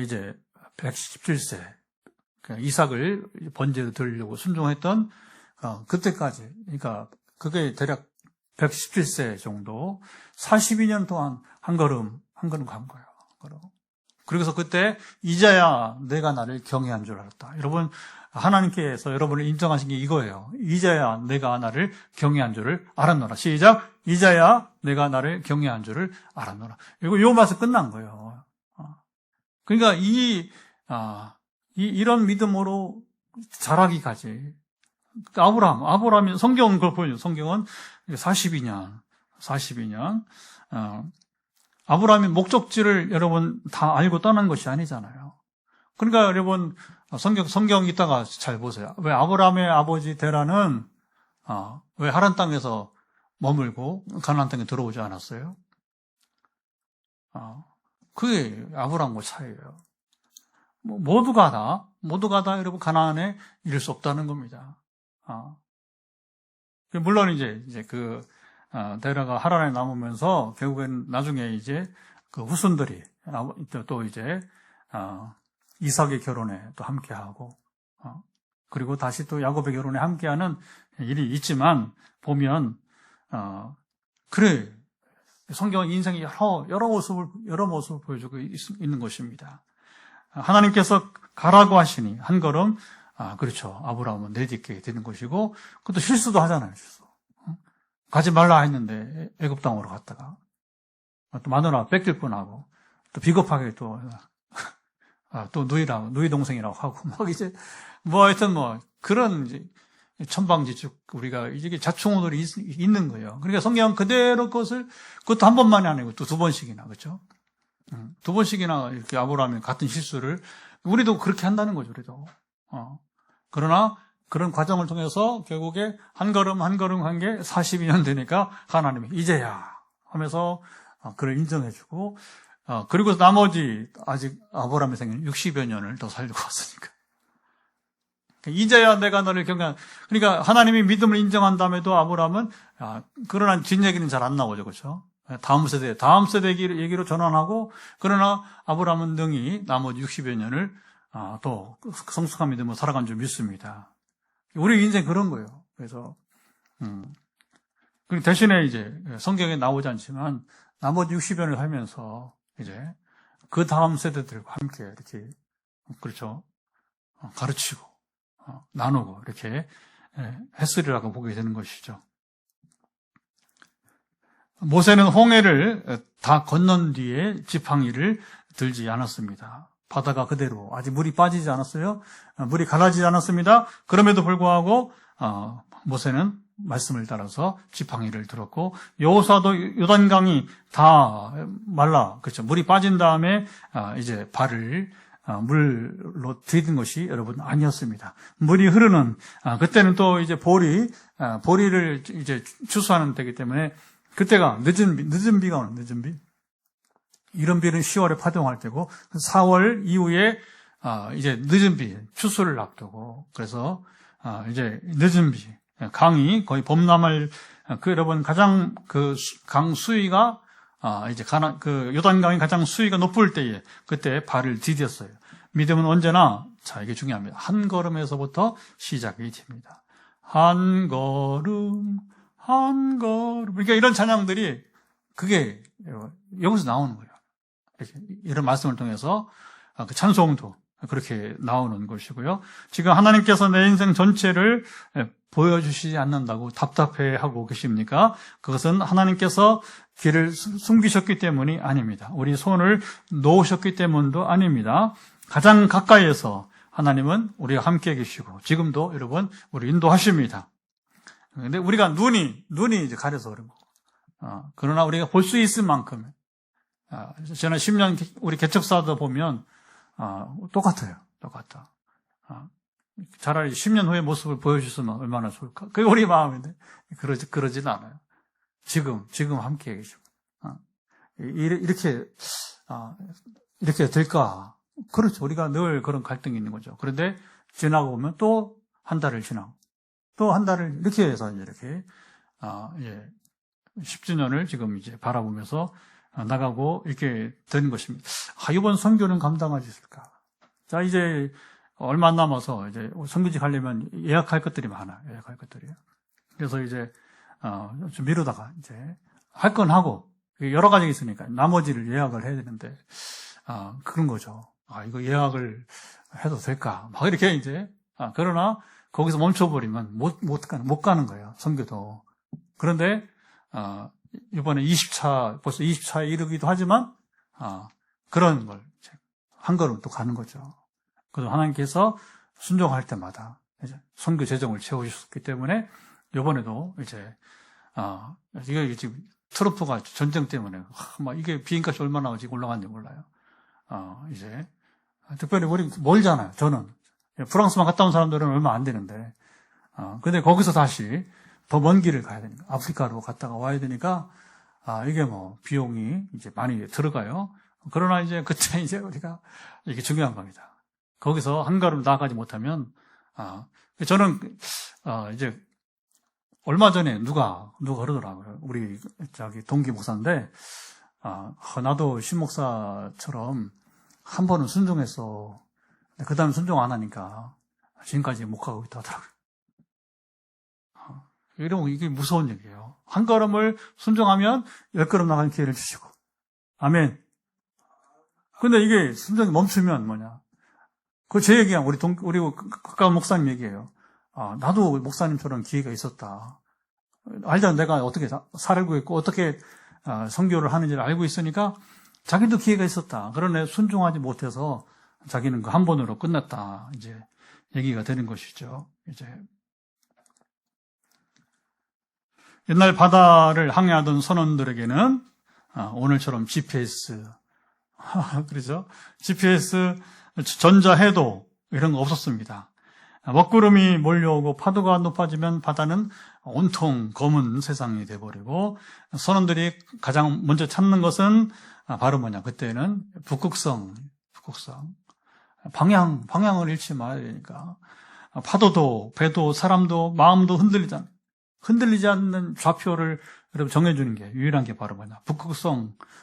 이제 117세 이삭을 번제로 드리려고 순종했던 그때까지, 그러니까 그게 대략 117세 정도 42년 동안 한 걸음 간 거예요. 그래서 그때 이제야 내가 나를 경외한 줄 알았다. 여러분, 하나님께서 여러분을 인정하신 게 이거예요. 이제야 내가 나를 경외한 줄을 알았노라. 시작. 이제야 내가 나를 경외한 줄을 알았노라. 요 말씀 끝난 거예요. 그러니까 이런 믿음으로 자라기까지. 아브라함이 성경은 그걸 보여요. 성경은 42년. 아브라함이 목적지를 여러분 다 알고 떠난 것이 아니잖아요. 그러니까 여러분 성경 있다가 잘 보세요. 왜 아브라함의 아버지 데라는 왜 하란 땅에서 머물고 가나안 땅에 들어오지 않았어요? 그게 아브라함과 차이예요. 모두가 다 여러분 가나안에 이를 수 없다는 겁니다. 물론 이제 데라가 하란에 남으면서 결국엔 나중에 이제 그 후손들이 또 이제 이삭의 결혼에 또 함께하고 그리고 다시 또 야곱의 결혼에 함께하는 일이 있지만 보면 그래 성경 인생의 여러 모습을 보여주고 있는 것입니다. 하나님께서 가라고 하시니 한 걸음 그렇죠. 아브라함은 내딛게 되는 것이고 그것도 실수도 하잖아요. 실수. 가지 말라 했는데 애굽 땅으로 갔다가 또 마누라 뺏길 뻔하고 또 비겁하게 또 누이 동생이라고 하고 막 이제 하여튼 그런 이제 천방지축 우리가 이게 자충우돌이 있는 거예요. 그러니까 성경 그대로 그것도 한 번만이 아니고 또 두 번씩이나 그렇죠. 두 번씩이나 이렇게 아브라함이 같은 실수를 우리도 그렇게 한다는 거죠. 우리도. 그러나 그런 과정을 통해서 결국에 한 걸음 한 게 42년 되니까 하나님이 이제야 하면서 그를 인정해주고 그리고 나머지 아직 아브라함의 생애는 60여 년을 더 살고 왔으니까 이제야 내가 너를 경외한. 그러니까 하나님이 믿음을 인정한 다음에도 아브라함은 그러나 뒷얘기는 잘 안 나오죠. 그렇죠? 다음 세대 얘기로 전환하고 그러나 아브라함은 능히 나머지 60여 년을 또 성숙한 믿음으로 살아간 줄 믿습니다. 우리 인생 그런 거예요. 그래서 그리고 대신에 이제 성경에 나오지 않지만 나머지 60년을 살면서 이제 그 다음 세대들과 함께 이렇게 그렇죠 가르치고 나누고 이렇게 했으리라고 보게 되는 것이죠. 모세는 홍해를 다 건넌 뒤에 지팡이를 들지 않았습니다. 바다가 그대로 아직 물이 빠지지 않았어요. 물이 갈라지지 않았습니다. 그럼에도 불구하고 모세는 말씀을 따라서 지팡이를 들었고 여호수아도 요단강이 다 그렇죠. 물이 빠진 다음에 이제 발을 물로 디딘 것이 여러분 아니었습니다. 물이 흐르는 그때는 또 이제 보리를 이제 추수하는 때이기 때문에 그때가 늦은 비가 오는 늦은 비. 이런 비는 10월에 파동할 때고 4월 이후에 이제 늦은 비, 추수를 앞두고 그래서 이제 늦은 비, 강이 거의 범람할 여러분 가장 강 수위가 이제 요단강이 가장 수위가 높을 때에 그때 발을 디뎠어요. 믿음은 언제나 이게 중요합니다. 한 걸음에서부터 시작이 됩니다. 한 걸음. 그러니까 이런 찬양들이 그게 여기서 나오는 거예요. 이런 말씀을 통해서 그 찬송도 그렇게 나오는 것이고요. 지금 하나님께서 내 인생 전체를 보여주시지 않는다고 답답해하고 계십니까? 그것은 하나님께서 길을 숨기셨기 때문이 아닙니다. 우리 손을 놓으셨기 때문도 아닙니다. 가장 가까이에서 하나님은 우리와 함께 계시고 지금도 여러분 우리 인도하십니다. 근데 우리가 눈이 이제 가려서 그런 거고. 그러나 우리가 볼 수 있을 만큼, 저는 10년 우리 개척사도 보면, 똑같아요. 똑같아. 차라리 10년 후의 모습을 보여줬으면 얼마나 좋을까. 그게 우리 마음인데, 그러진 않아요. 지금 함께 계시고. 이렇게 될까? 그렇죠. 우리가 늘 그런 갈등이 있는 거죠. 그런데 지나고 보면 또 한 달을 지나고, 또 한 달을 이렇게 해서 이렇게, 10주년을 지금 이제 바라보면서 나가고 이렇게 된 것입니다. 이번 선교는 감당할 수 있을까? 자, 이제 얼마 안 남아서 이제 선교지 가려면 예약할 것들이 많아요. 예약할 것들이요. 그래서 이제, 좀 미루다가 이제 할 건 하고, 여러 가지가 있으니까 나머지를 예약을 해야 되는데, 그런 거죠. 이거 예약을 해도 될까? 막 이렇게 이제, 그러나 거기서 멈춰버리면 못 가는 거예요. 선교도. 그런데, 이번에 벌써 20차에 이르기도 하지만, 그런 걸, 한 걸음 또 가는 거죠. 그래서 하나님께서 순종할 때마다 이제 선교 재정을 채워주셨기 때문에, 이번에도 이제, 이게 지금 트럼프가 전쟁 때문에, 막 이게 비행값이 얼마나 올라갔는지 몰라요. 이제, 특별히 우리 멀잖아요, 저는. 프랑스만 갔다 온 사람들은 얼마 안 되는데, 근데 거기서 다시 더 먼 길을 가야 되니까, 아프리카로 갔다가 와야 되니까, 이게 비용이 이제 많이 들어가요. 그러나 이제 그때 이제 우리가, 이게 중요한 겁니다. 거기서 한 걸음 나아가지 못하면, 저는, 이제, 얼마 전에 누가 그러더라고요. 우리, 동기 목사인데, 나도 신 목사처럼 한 번은 순종했어. 그 다음에 순종 안 하니까 지금까지 못 가고 있다 하더라고요. 이러면 이게 무서운 얘기예요. 한 걸음을 순종하면 10걸음 나가는 기회를 주시고. 아멘. 근데 이게 순종이 멈추면 뭐냐. 그거 제 얘기야. 우리 가까운 목사님 얘기예요. 나도 목사님처럼 기회가 있었다. 알잖아. 내가 어떻게 살고 있고 어떻게 선교를 하는지를 알고 있으니까 자기도 기회가 있었다. 그러나 순종하지 못해서 자기는 그 한 번으로 끝났다. 이제 얘기가 되는 것이죠. 이제 옛날 바다를 항해하던 선원들에게는 오늘처럼 GPS, 그렇죠? GPS, 전자해도 이런 거 없었습니다. 먹구름이 몰려오고 파도가 높아지면 바다는 온통 검은 세상이 돼버리고 선원들이 가장 먼저 찾는 것은 바로 뭐냐? 그때는 북극성. 방향을 잃지 말아야 되니까. 파도도, 배도, 사람도, 마음도 흔들리지 않는 좌표를 여러분 정해주는 게 유일한 게 바로 뭐냐.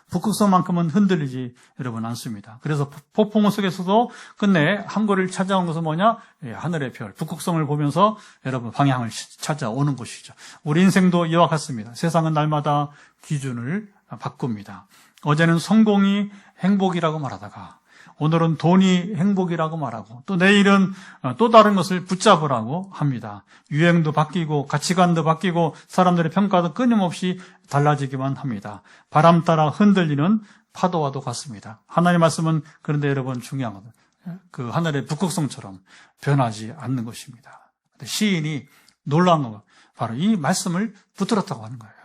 북극성만큼은 흔들리지 여러분 않습니다. 그래서 폭풍우 속에서도 끝내 항구를 찾아온 것은 뭐냐? 하늘의 별, 북극성을 보면서 여러분 방향을 찾아오는 것이죠. 우리 인생도 이와 같습니다. 세상은 날마다 기준을 바꿉니다. 어제는 성공이 행복이라고 말하다가 오늘은 돈이 행복이라고 말하고 또 내일은 또 다른 것을 붙잡으라고 합니다. 유행도 바뀌고 가치관도 바뀌고 사람들의 평가도 끊임없이 달라지기만 합니다. 바람 따라 흔들리는 파도와도 같습니다. 하나님의 말씀은 그런데 여러분 중요한 것은 그 하늘의 북극성처럼 변하지 않는 것입니다. 시인이 놀라운 건 바로 이 말씀을 붙들었다고 하는 거예요.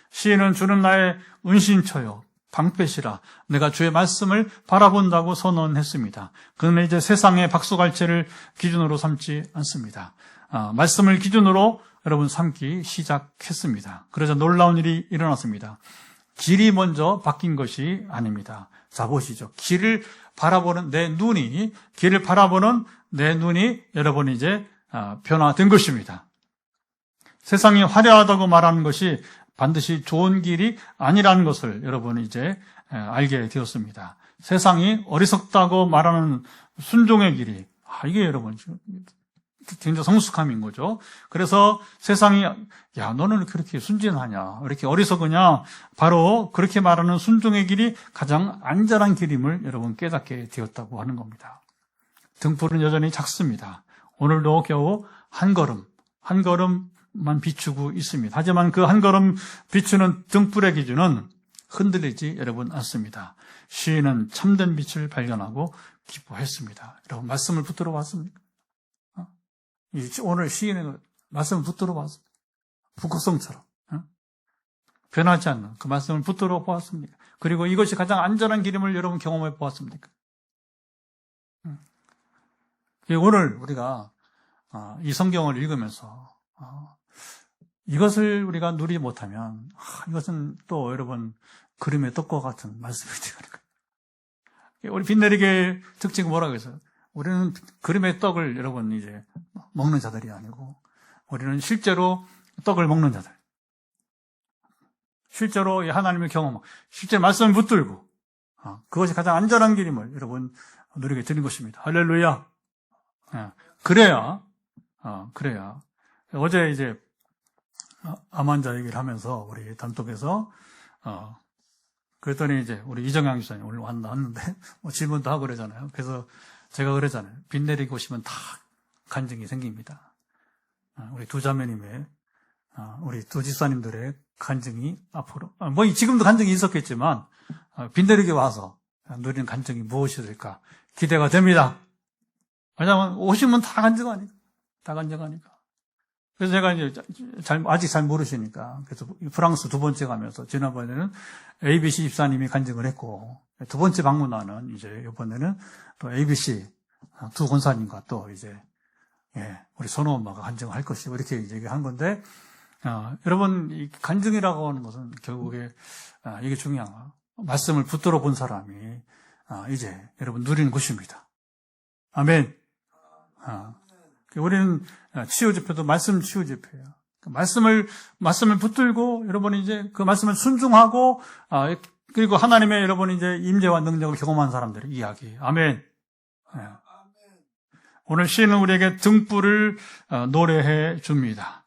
시인은 주는 나의 은신처요 방패시라 내가 주의 말씀을 바라본다고 선언했습니다. 그는 이제 세상의 박수갈채를 기준으로 삼지 않습니다. 말씀을 기준으로 여러분 삼기 시작했습니다. 그래서 놀라운 일이 일어났습니다. 길이 먼저 바뀐 것이 아닙니다. 자 보시죠. 길을 바라보는 내 눈이 여러분 이제 변화된 것입니다. 세상이 화려하다고 말하는 것이 반드시 좋은 길이 아니라는 것을 여러분이 이제 알게 되었습니다. 세상이 어리석다고 말하는 순종의 길이, 이게 여러분 굉장히 성숙함인 거죠. 그래서 세상이, 야, 너는 그렇게 순진하냐, 왜 이렇게 어리석으냐, 바로 그렇게 말하는 순종의 길이 가장 안전한 길임을 여러분 깨닫게 되었다고 하는 겁니다. 등불은 여전히 작습니다. 오늘도 겨우 한 걸음만 비추고 있습니다. 하지만 그 한 걸음 비추는 등불의 기준은 흔들리지 여러분 않습니다. 시인은 참된 빛을 발견하고 기뻐했습니다. 여러분 말씀을 붙들어 봤습니까? 오늘 시인의 말씀을 붙들어 봤습니다. 북극성처럼 변하지 않는 그 말씀을 붙들어 보았습니까? 그리고 이것이 가장 안전한 길임을 여러분 경험해 보았습니까? 오늘 우리가 이 성경을 읽으면서 이것을 우리가 누리지 못하면 이것은 또 여러분 그림의 떡과 같은 말씀이 되는 거예요. 우리 빈내리게 특징은 뭐라고 해서 우리는 그림의 떡을 여러분 이제 먹는 자들이 아니고 우리는 실제로 떡을 먹는 자들. 실제로 하나님을 경험하고 실제 말씀을 붙들고 그것이 가장 안전한 길임을 여러분 누리게 되는 것입니다. 할렐루야. 그래야 어제 이제 암 환자 얘기를 하면서 우리 단톡에서 그랬더니 이제 우리 이정양 교사님 오늘 왔는데 뭐 질문도 하고 그러잖아요. 그래서 제가 그러잖아요. 빚 내리고 오시면 다 간증이 생깁니다. 우리 두 자매님의 우리 두 집사님들의 간증이 앞으로 뭐 지금도 간증이 있었겠지만 빚 내리게 와서 누리는 간증이 무엇이 될까 기대가 됩니다. 왜냐하면 오시면 다 간증하니까. 다 간증하니까. 그래서 제가 이제 아직 잘 모르시니까. 그래서 프랑스 두 번째 가면서 지난번에는 ABC 집사님이 간증을 했고, 두 번째 방문하는 이제 이번에는 또 ABC 두 권사님과 또 이제, 우리 선호 엄마가 간증을 할 것이고, 이렇게 이제 얘기한 건데, 여러분, 이 간증이라고 하는 것은 결국에, 이게 중요한 거예요. 말씀을 붙들어 본 사람이, 이제 여러분 누리는 것입니다. 아멘. 우리는 치유 집회도 말씀 치유 집회예요. 말씀을 붙들고 여러분이 이제 그 말씀을 순종하고 그리고 하나님의 여러분이 이제 임재와 능력을 경험한 사람들의 이야기. 아멘. 오늘 시인은 우리에게 등불을 노래해 줍니다.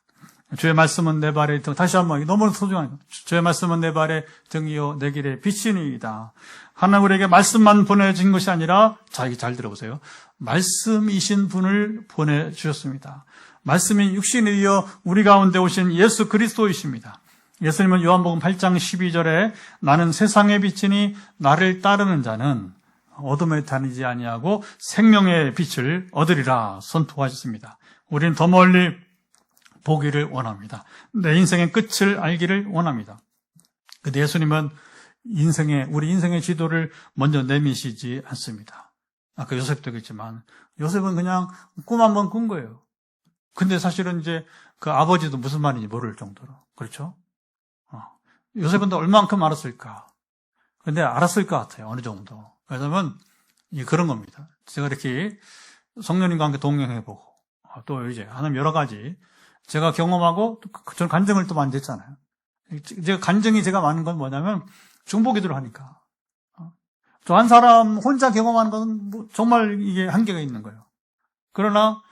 주의 말씀은 내 발의 등, 다시 한번 너무 소중하니까. 주의 말씀은 내 발의 등이요 내 길의 빛이니이다. 하나님 우리에게 말씀만 보내준 것이 아니라, 자, 이게 잘 들어보세요. 말씀이신 분을 보내주셨습니다. 말씀이 육신이 되어 우리 가운데 오신 예수 그리스도이십니다. 예수님은 요한복음 8장 12절에 나는 세상의 빛이니 나를 따르는 자는 어둠에 다니지 아니하고 생명의 빛을 얻으리라 선포하셨습니다. 우리는 더 멀리 보기를 원합니다. 내 인생의 끝을 알기를 원합니다. 근데 예수님은 우리 인생의 지도를 먼저 내미시지 않습니다. 아까 요셉도 그랬지만, 요셉은 그냥 꿈 한 번 꾼 거예요. 근데 사실은 이제 그 아버지도 무슨 말인지 모를 정도로. 그렇죠? 요셉은 또 얼만큼 알았을까? 근데 알았을 것 같아요. 어느 정도. 왜냐면, 그런 겁니다. 제가 이렇게 성령님과 함께 동행해보고, 또 이제 하나님 여러 가지 제가 경험하고, 저는 간증을 또 많이 했잖아요. 제가 많은 건 뭐냐면, 중보기도를 하니까. 저 한 사람 혼자 경험하는 건 정말 이게 한계가 있는 거예요. 그러나,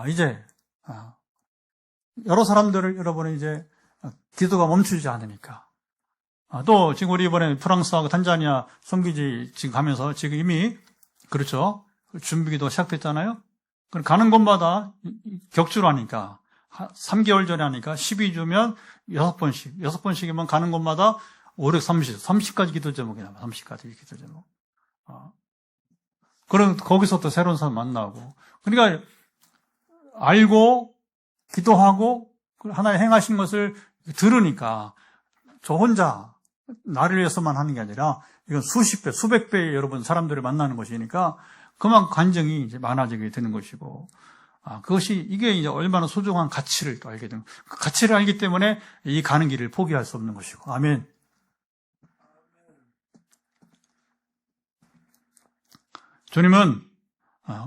이제, 여러 사람들을 여러분이 이제, 기도가 멈추지 않으니까. 또, 지금 우리 이번에 프랑스하고 탄자니아 선기지 지금 가면서 지금 이미, 그렇죠. 준비기도 시작됐잖아요. 그럼 가는 곳마다 격주로 하니까, 3개월 전에 하니까 12주면 6번씩이면 가는 곳마다 5, 6, 30까지 기도 제목이 나와요. 30까지 기도 제목. 그럼 거기서 또 새로운 사람 만나고. 그러니까 알고 기도하고 하나의 행하신 것을 들으니까 저 혼자 나를 위해서만 하는 게 아니라 이건 수십 배, 수백 배의 여러분 사람들을 만나는 것이니까 그만큼 간증이 이제 많아지게 되는 것이고. 이게 이제 얼마나 소중한 가치를 또 알게 되는, 그 가치를 알기 때문에 이 가는 길을 포기할 수 없는 것이고. 아멘. 주님은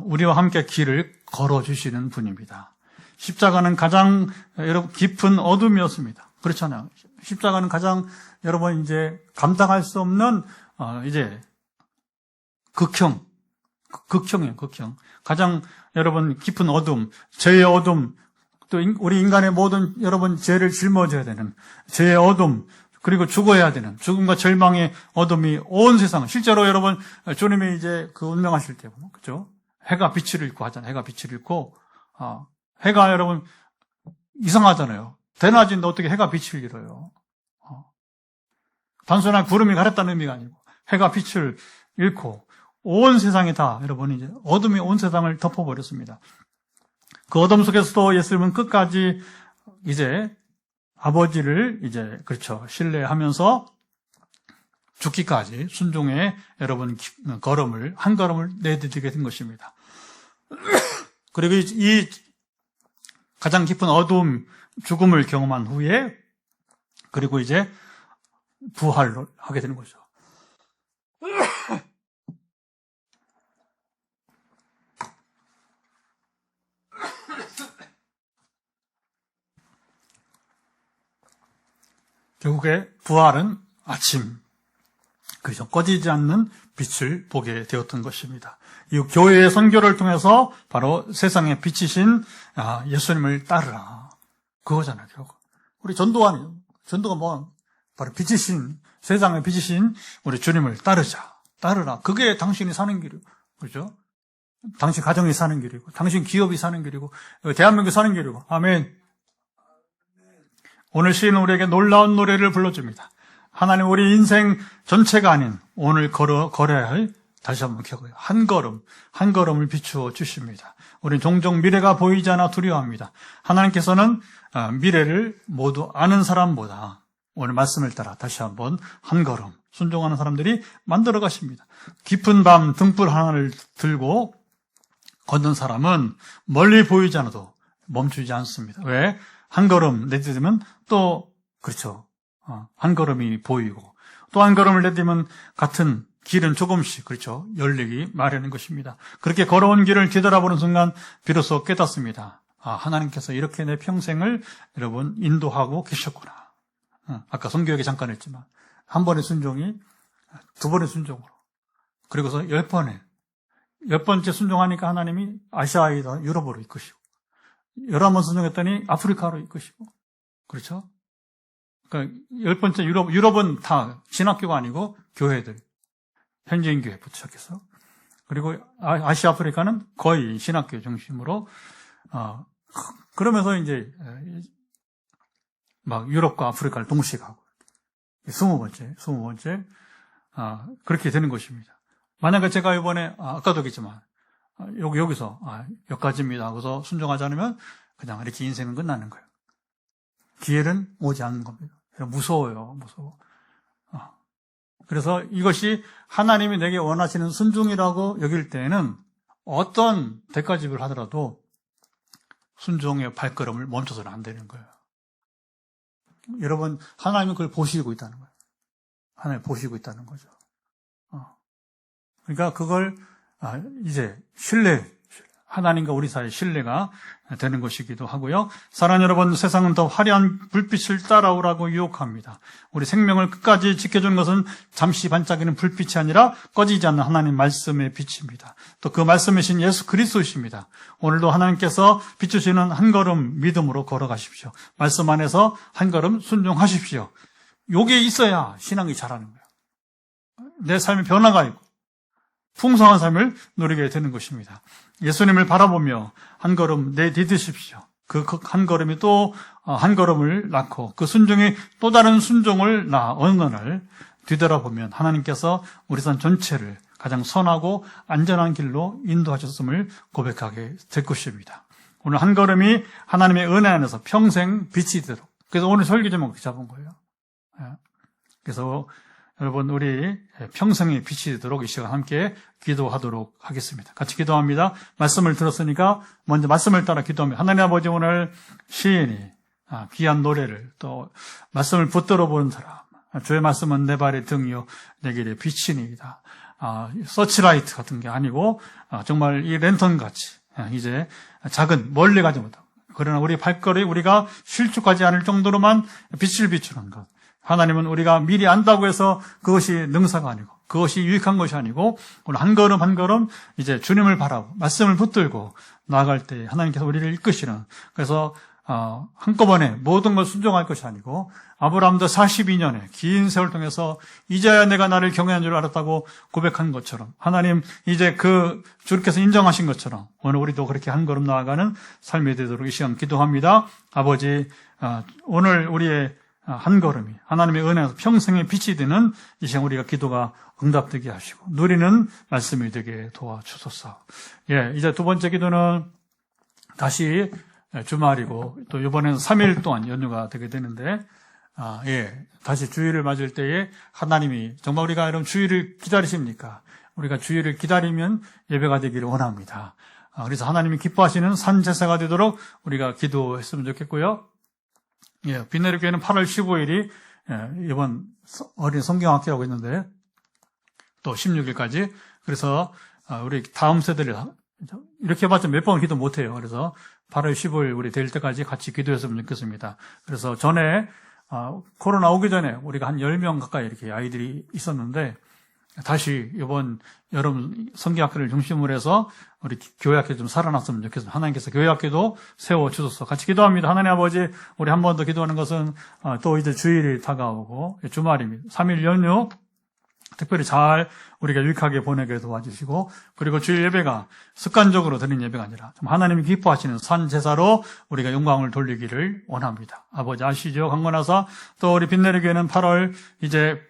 우리와 함께 길을 걸어주시는 분입니다. 십자가는 가장 여러분 깊은 어둠이었습니다. 그렇잖아요. 십자가는 가장 여러분 이제 감당할 수 없는 이제 극형이에요, 극형. 가장 여러분 깊은 어둠, 죄의 어둠, 또 우리 인간의 모든 여러분 죄를 짊어져야 되는 죄의 어둠, 그리고 죽어야 되는 죽음과 절망의 어둠이 온 세상. 실제로 여러분 주님이 이제 그 운명하실 때 보면 그죠? 해가 빛을 잃고 하잖아요. 해가 빛을 잃고 해가 여러분 이상하잖아요. 대낮인데 어떻게 해가 빛을 잃어요? 단순한 구름이 가렸다는 의미가 아니고 해가 빛을 잃고 온 세상이 다 여러분 이제 어둠이 온 세상을 덮어버렸습니다. 그 어둠 속에서도 예수님은 끝까지 이제 아버지를 이제 그렇죠. 신뢰하면서 죽기까지 순종의 여러분 한 걸음을 내디디게 된 것입니다. 그리고 이 가장 깊은 어두움, 죽음을 경험한 후에 그리고 이제 부활을 하게 되는 거죠. 결국에 부활은 아침, 그죠? 꺼지지 않는 빛을 보게 되었던 것입니다. 이 교회의 선교를 통해서 바로 세상에 비치신 예수님을 따르라. 그거잖아요, 결국. 우리 전도가 뭐, 바로 비치신, 세상에 비치신 우리 주님을 따르라. 그게 당신이 사는 길이고, 그죠? 당신 가정이 사는 길이고, 당신 기업이 사는 길이고, 대한민국이 사는 길이고, 아멘. 오늘 시인은 우리에게 놀라운 노래를 불러줍니다. 하나님 우리 인생 전체가 아닌 오늘 걸어야 할 다시 한번 기억해요. 한 걸음을 비추어 주십니다. 우리는 종종 미래가 보이지 않아 두려워합니다. 하나님께서는 미래를 모두 아는 사람보다 오늘 말씀을 따라 다시 한번 한 걸음 순종하는 사람들이 만들어 가십니다. 깊은 밤 등불 하나를 들고 걷는 사람은 멀리 보이지 않아도 멈추지 않습니다. 왜? 한 걸음 내딛으면 또 그렇죠. 한 걸음이 보이고 또 한 걸음을 내딛으면 같은 길은 조금씩 그렇죠. 열리기 마련인 것입니다. 그렇게 걸어온 길을 뒤돌아보는 순간 비로소 깨닫습니다. 하나님께서 이렇게 내 평생을 여러분 인도하고 계셨구나. 아까 성교육에 잠깐 했지만 한 번의 순종이 두 번의 순종으로 그리고서 10번째 순종하니까 하나님이 아시아에다 유럽으로 이끄시고 11번 순종했더니 아프리카로 이끄시고 그렇죠? 그러니까 10번째 유럽은 다 신학교가 아니고 교회들 현지인 교회부터 시작해서 그리고 아시아 아프리카는 거의 신학교 중심으로 그러면서 이제 막 유럽과 아프리카를 동시에 가고 20번째 그렇게 되는 것입니다. 만약에 제가 이번에 아까도 얘기했지만 여기서 여기까지입니다 하고서 순종하지 않으면 그냥 이렇게 인생은 끝나는 거예요. 기회는 오지 않는 겁니다. 무서워. 그래서 이것이 하나님이 내게 원하시는 순종이라고 여길 때에는 어떤 대가집을 하더라도 순종의 발걸음을 멈춰서는 안 되는 거예요. 여러분, 하나님은 그걸 보시고 있다는 거예요. 하나님 보시고 있다는 거죠. 그러니까 그걸 이제 하나님과 우리 사이의 신뢰가 되는 것이기도 하고요. 사랑하는 여러분, 세상은 더 화려한 불빛을 따라오라고 유혹합니다. 우리 생명을 끝까지 지켜주는 것은 잠시 반짝이는 불빛이 아니라 꺼지지 않는 하나님 말씀의 빛입니다. 또 그 말씀이신 예수 그리스도이십니다. 오늘도 하나님께서 비추시는 한 걸음 믿음으로 걸어가십시오. 말씀 안에서 한 걸음 순종하십시오. 요게 있어야 신앙이 자라는 거예요. 내 삶에 변화가 있고 풍성한 삶을 누리게 되는 것입니다. 예수님을 바라보며 한 걸음 내디디십시오. 그 한 걸음이 또 한 걸음을 낳고 그 순종이 또 다른 순종을 낳아 어느 날 뒤돌아보면 하나님께서 우리 삶 전체를 가장 선하고 안전한 길로 인도하셨음을 고백하게 될 것입니다. 오늘 한 걸음이 하나님의 은혜 안에서 평생 빛이 되도록. 그래서 오늘 설교 제목 잡은 거예요. 그래서 여러분 우리 평생의 빛이 되도록 이 시간 함께 기도하도록 하겠습니다. 같이 기도합니다. 말씀을 들었으니까 먼저 말씀을 따라 기도합니다. 하나님 아버지 오늘 시인이 귀한 노래를 또 말씀을 붙들어 보는 사람 주의 말씀은 내 발의 등이요 내 길의 빛이니이다. 서치라이트 같은 게 아니고 정말 이 랜턴같이 이제 작은 멀리 가지 못하고 그러나 우리 발걸이 우리가 실축하지 않을 정도로만 빛을 비추는 것. 하나님은 우리가 미리 안다고 해서 그것이 능사가 아니고 그것이 유익한 것이 아니고 오늘 한 걸음 한 걸음 이제 주님을 바라고 말씀을 붙들고 나아갈 때 하나님께서 우리를 이끄시는 그래서 한꺼번에 모든 걸 순종할 것이 아니고 아브라함도 42년의 긴 세월 통해서 이제야 내가 나를 경외한 줄 알았다고 고백한 것처럼 하나님 이제 그 주께서 인정하신 것처럼 오늘 우리도 그렇게 한 걸음 나아가는 삶이 되도록 이 시간 기도합니다. 아버지 오늘 우리의 한 걸음이 하나님의 은혜에서 평생의 빛이 되는 이 시간 우리가 기도가 응답되게 하시고 누리는 말씀이 되게 도와주소서. 이제 두 번째 기도는 다시 주말이고 또 이번에는 3일 동안 연휴가 되게 되는데 다시 주일을 맞을 때에 하나님이 정말 우리가 여러분 주일을 기다리십니까? 우리가 주일을 기다리면 예배가 되기를 원합니다. 그래서 하나님이 기뻐하시는 산 제사가 되도록 우리가 기도했으면 좋겠고요. 빈내리 교회는 8월 15일이 이번 어린 성경학기라고 했는데 또 16일까지 그래서 우리 다음 세대를 이렇게 해봤자 몇 번 기도 못해요. 그래서 8월 15일 우리 될 때까지 같이 기도했으면 좋겠습니다. 그래서 전에 코로나 오기 전에 우리가 한 10명 가까이 이렇게 아이들이 있었는데 다시 이번 여름 성경학교를 중심으로 해서 우리 교회학교 좀 살아났으면 좋겠습니다. 하나님께서 교회학교도 세워주셔서 같이 기도합니다. 하나님 아버지, 우리 한 번 더 기도하는 것은 또 이제 주일이 다가오고 주말입니다. 3일 연휴 특별히 잘 우리가 유익하게 보내게 도와주시고 그리고 주일 예배가 습관적으로 드리는 예배가 아니라 좀 하나님이 기뻐하시는 산 제사로 우리가 영광을 돌리기를 원합니다. 아버지 아시죠? 강고 나서 또 우리 빈내리 교회는 8월 이제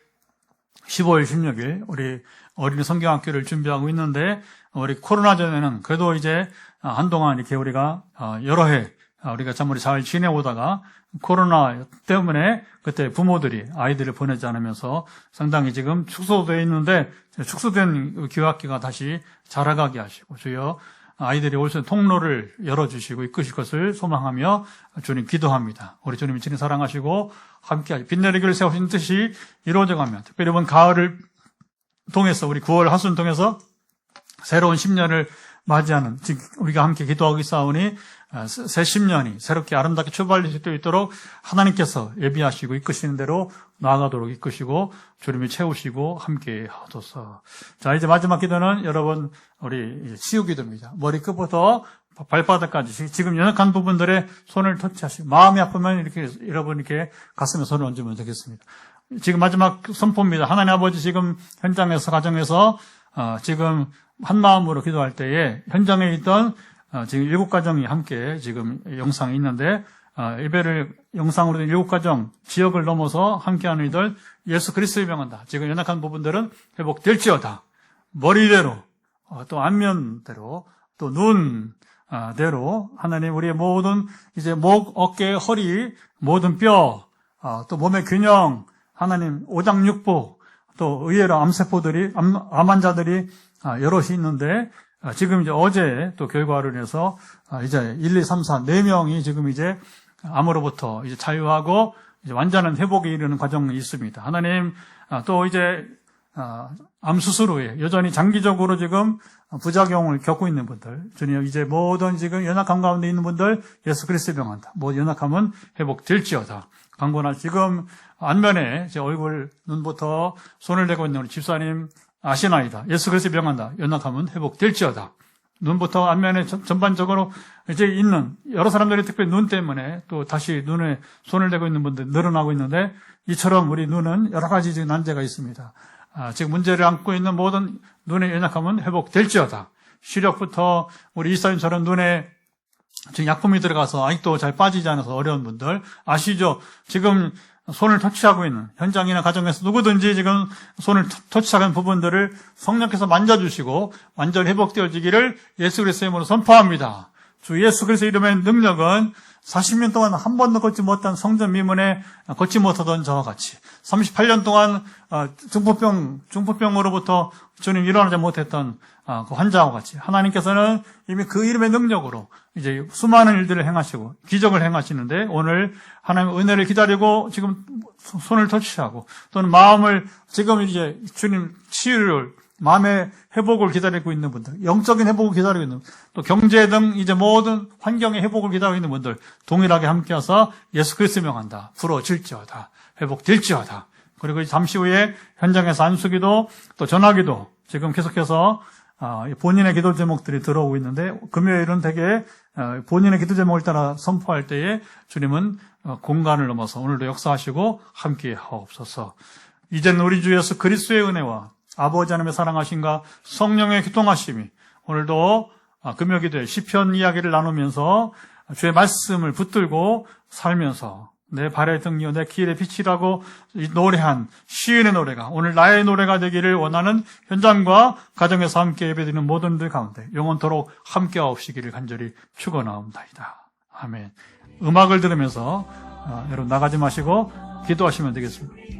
15일, 16일 우리 어린이 성경학교를 준비하고 있는데 우리 코로나 전에는 그래도 이제 한동안 이렇게 우리가 여러 해 우리가 참 우리 잘 지내오다가 코로나 때문에 그때 부모들이 아이들을 보내지 않으면서 상당히 지금 축소되어 있는데 축소된 교학기가 다시 자라가게 하시고 주여 아이들이 올 수 있는 통로를 열어주시고 이끄실 것을 소망하며 주님 기도합니다. 우리 주님이 진히 사랑하시고 함께 빈내리교를 세우신 뜻이 이루어져가면 특별히 이번 가을을 통해서 우리 9월 하순 통해서 새로운 10년을 맞이하는 즉 우리가 함께 기도하고 있사오니 새 10년이 새롭게 아름답게 출발할 수 있도록 하나님께서 예비하시고 이끄시는 대로 나아가도록 이끄시고 주님이 채우시고 함께 하소서. 자, 이제 마지막 기도는 여러분 우리 치유 기도입니다. 머리끝부터 발바닥까지 지금 연약한 부분들에 손을 터치하시고 마음이 아프면 이렇게 여러분 이렇게 가슴에 손을 얹으면 되겠습니다. 지금 마지막 선포입니다. 하나님 아버지 지금 현장에서 가정에서 지금 한 마음으로 기도할 때에 현장에 있던 지금 7가정이 함께 지금 영상이 있는데 예배를 영상으로 된 7가정 지역을 넘어서 함께하는 이들 예수 그리스도를 명한다. 지금 연약한 부분들은 회복될지어다. 머리대로 또 안면대로 또 눈대로 하나님 우리의 모든 이제 목, 어깨, 허리 모든 뼈 또 몸의 균형 하나님 오장육부 또 의외로 암세포들이 암 환자들이 여럿이 있는데 지금 이제 어제 또 결과를 해서 이제 1, 2, 3, 4, 4명이 지금 이제 암으로부터 이제 자유하고 이제 완전한 회복에 이르는 과정이 있습니다. 하나님 또 이제 암 수술 후에 여전히 장기적으로 지금 부작용을 겪고 있는 분들 주님 이제 모든 지금 연약함 가운데 있는 분들 예수 그리스도의 명한다. 모든 연약함은 회복될지어다. 강건한 지금 안면에 제 얼굴 눈부터 손을 대고 있는 우리 집사님 아시나이다. 예수 그리스도의 명한다. 연약함은 회복될지어다. 눈부터 안면에 전반적으로 이제 있는 여러 사람들이 특별히 눈 때문에 또 다시 눈에 손을 대고 있는 분들 늘어나고 있는데 이처럼 우리 눈은 여러 가지 지금 난제가 있습니다. 지금 문제를 안고 있는 모든 눈의 연약함은 회복될지어다. 시력부터 우리 이사님처럼 눈에 지금 약품이 들어가서 아직도 잘 빠지지 않아서 어려운 분들 아시죠? 지금 손을 터치하고 있는 현장이나 가정에서 누구든지 지금 손을 터치하는 부분들을 성령께서 만져주시고 완전히 회복되어지기를 예수 그리스도의 이름으로 선포합니다. 주 예수 그리스도의 이름의 능력은 40년 동안 한 번도 걷지 못한 성전 미문에 걷지 못하던 저와 같이 38년 동안 중풍병으로부터 주님 일어나지 못했던 그 환자와 같이 하나님께서는 이미 그 이름의 능력으로 이제 수많은 일들을 행하시고 기적을 행하시는데 오늘 하나님의 은혜를 기다리고 지금 손을 터치하고 또는 마음을 지금 이제 주님 치유를 마음의 회복을 기다리고 있는 분들, 영적인 회복을 기다리고 있는 분들, 또 경제 등 이제 모든 환경의 회복을 기다리고 있는 분들 동일하게 함께해서 예수 그리스도 명한다. 부러질지어다. 회복될지어다. 그리고 잠시 후에 현장에서 안수기도 또 전화기도 지금 계속해서 본인의 기도 제목들이 들어오고 있는데 금요일은 되게 본인의 기도 제목을 따라 선포할 때에 주님은 공간을 넘어서 오늘도 역사하시고 함께 하옵소서. 이제는 우리 주 예수 그리스도의 은혜와 아버지 하나님의 사랑하심과 성령의 교통하심이 오늘도 금요기도에 시편 이야기를 나누면서 주의 말씀을 붙들고 살면서 내 발의 등이요 내 길의 빛이라고 노래한 시인의 노래가 오늘 나의 노래가 되기를 원하는 현장과 가정에서 함께 예배드리는 모든 분들 가운데 영원토록 함께하옵시기를 간절히 축원하옵나이다. 아멘. 음악을 들으면서 여러분 나가지 마시고 기도하시면 되겠습니다.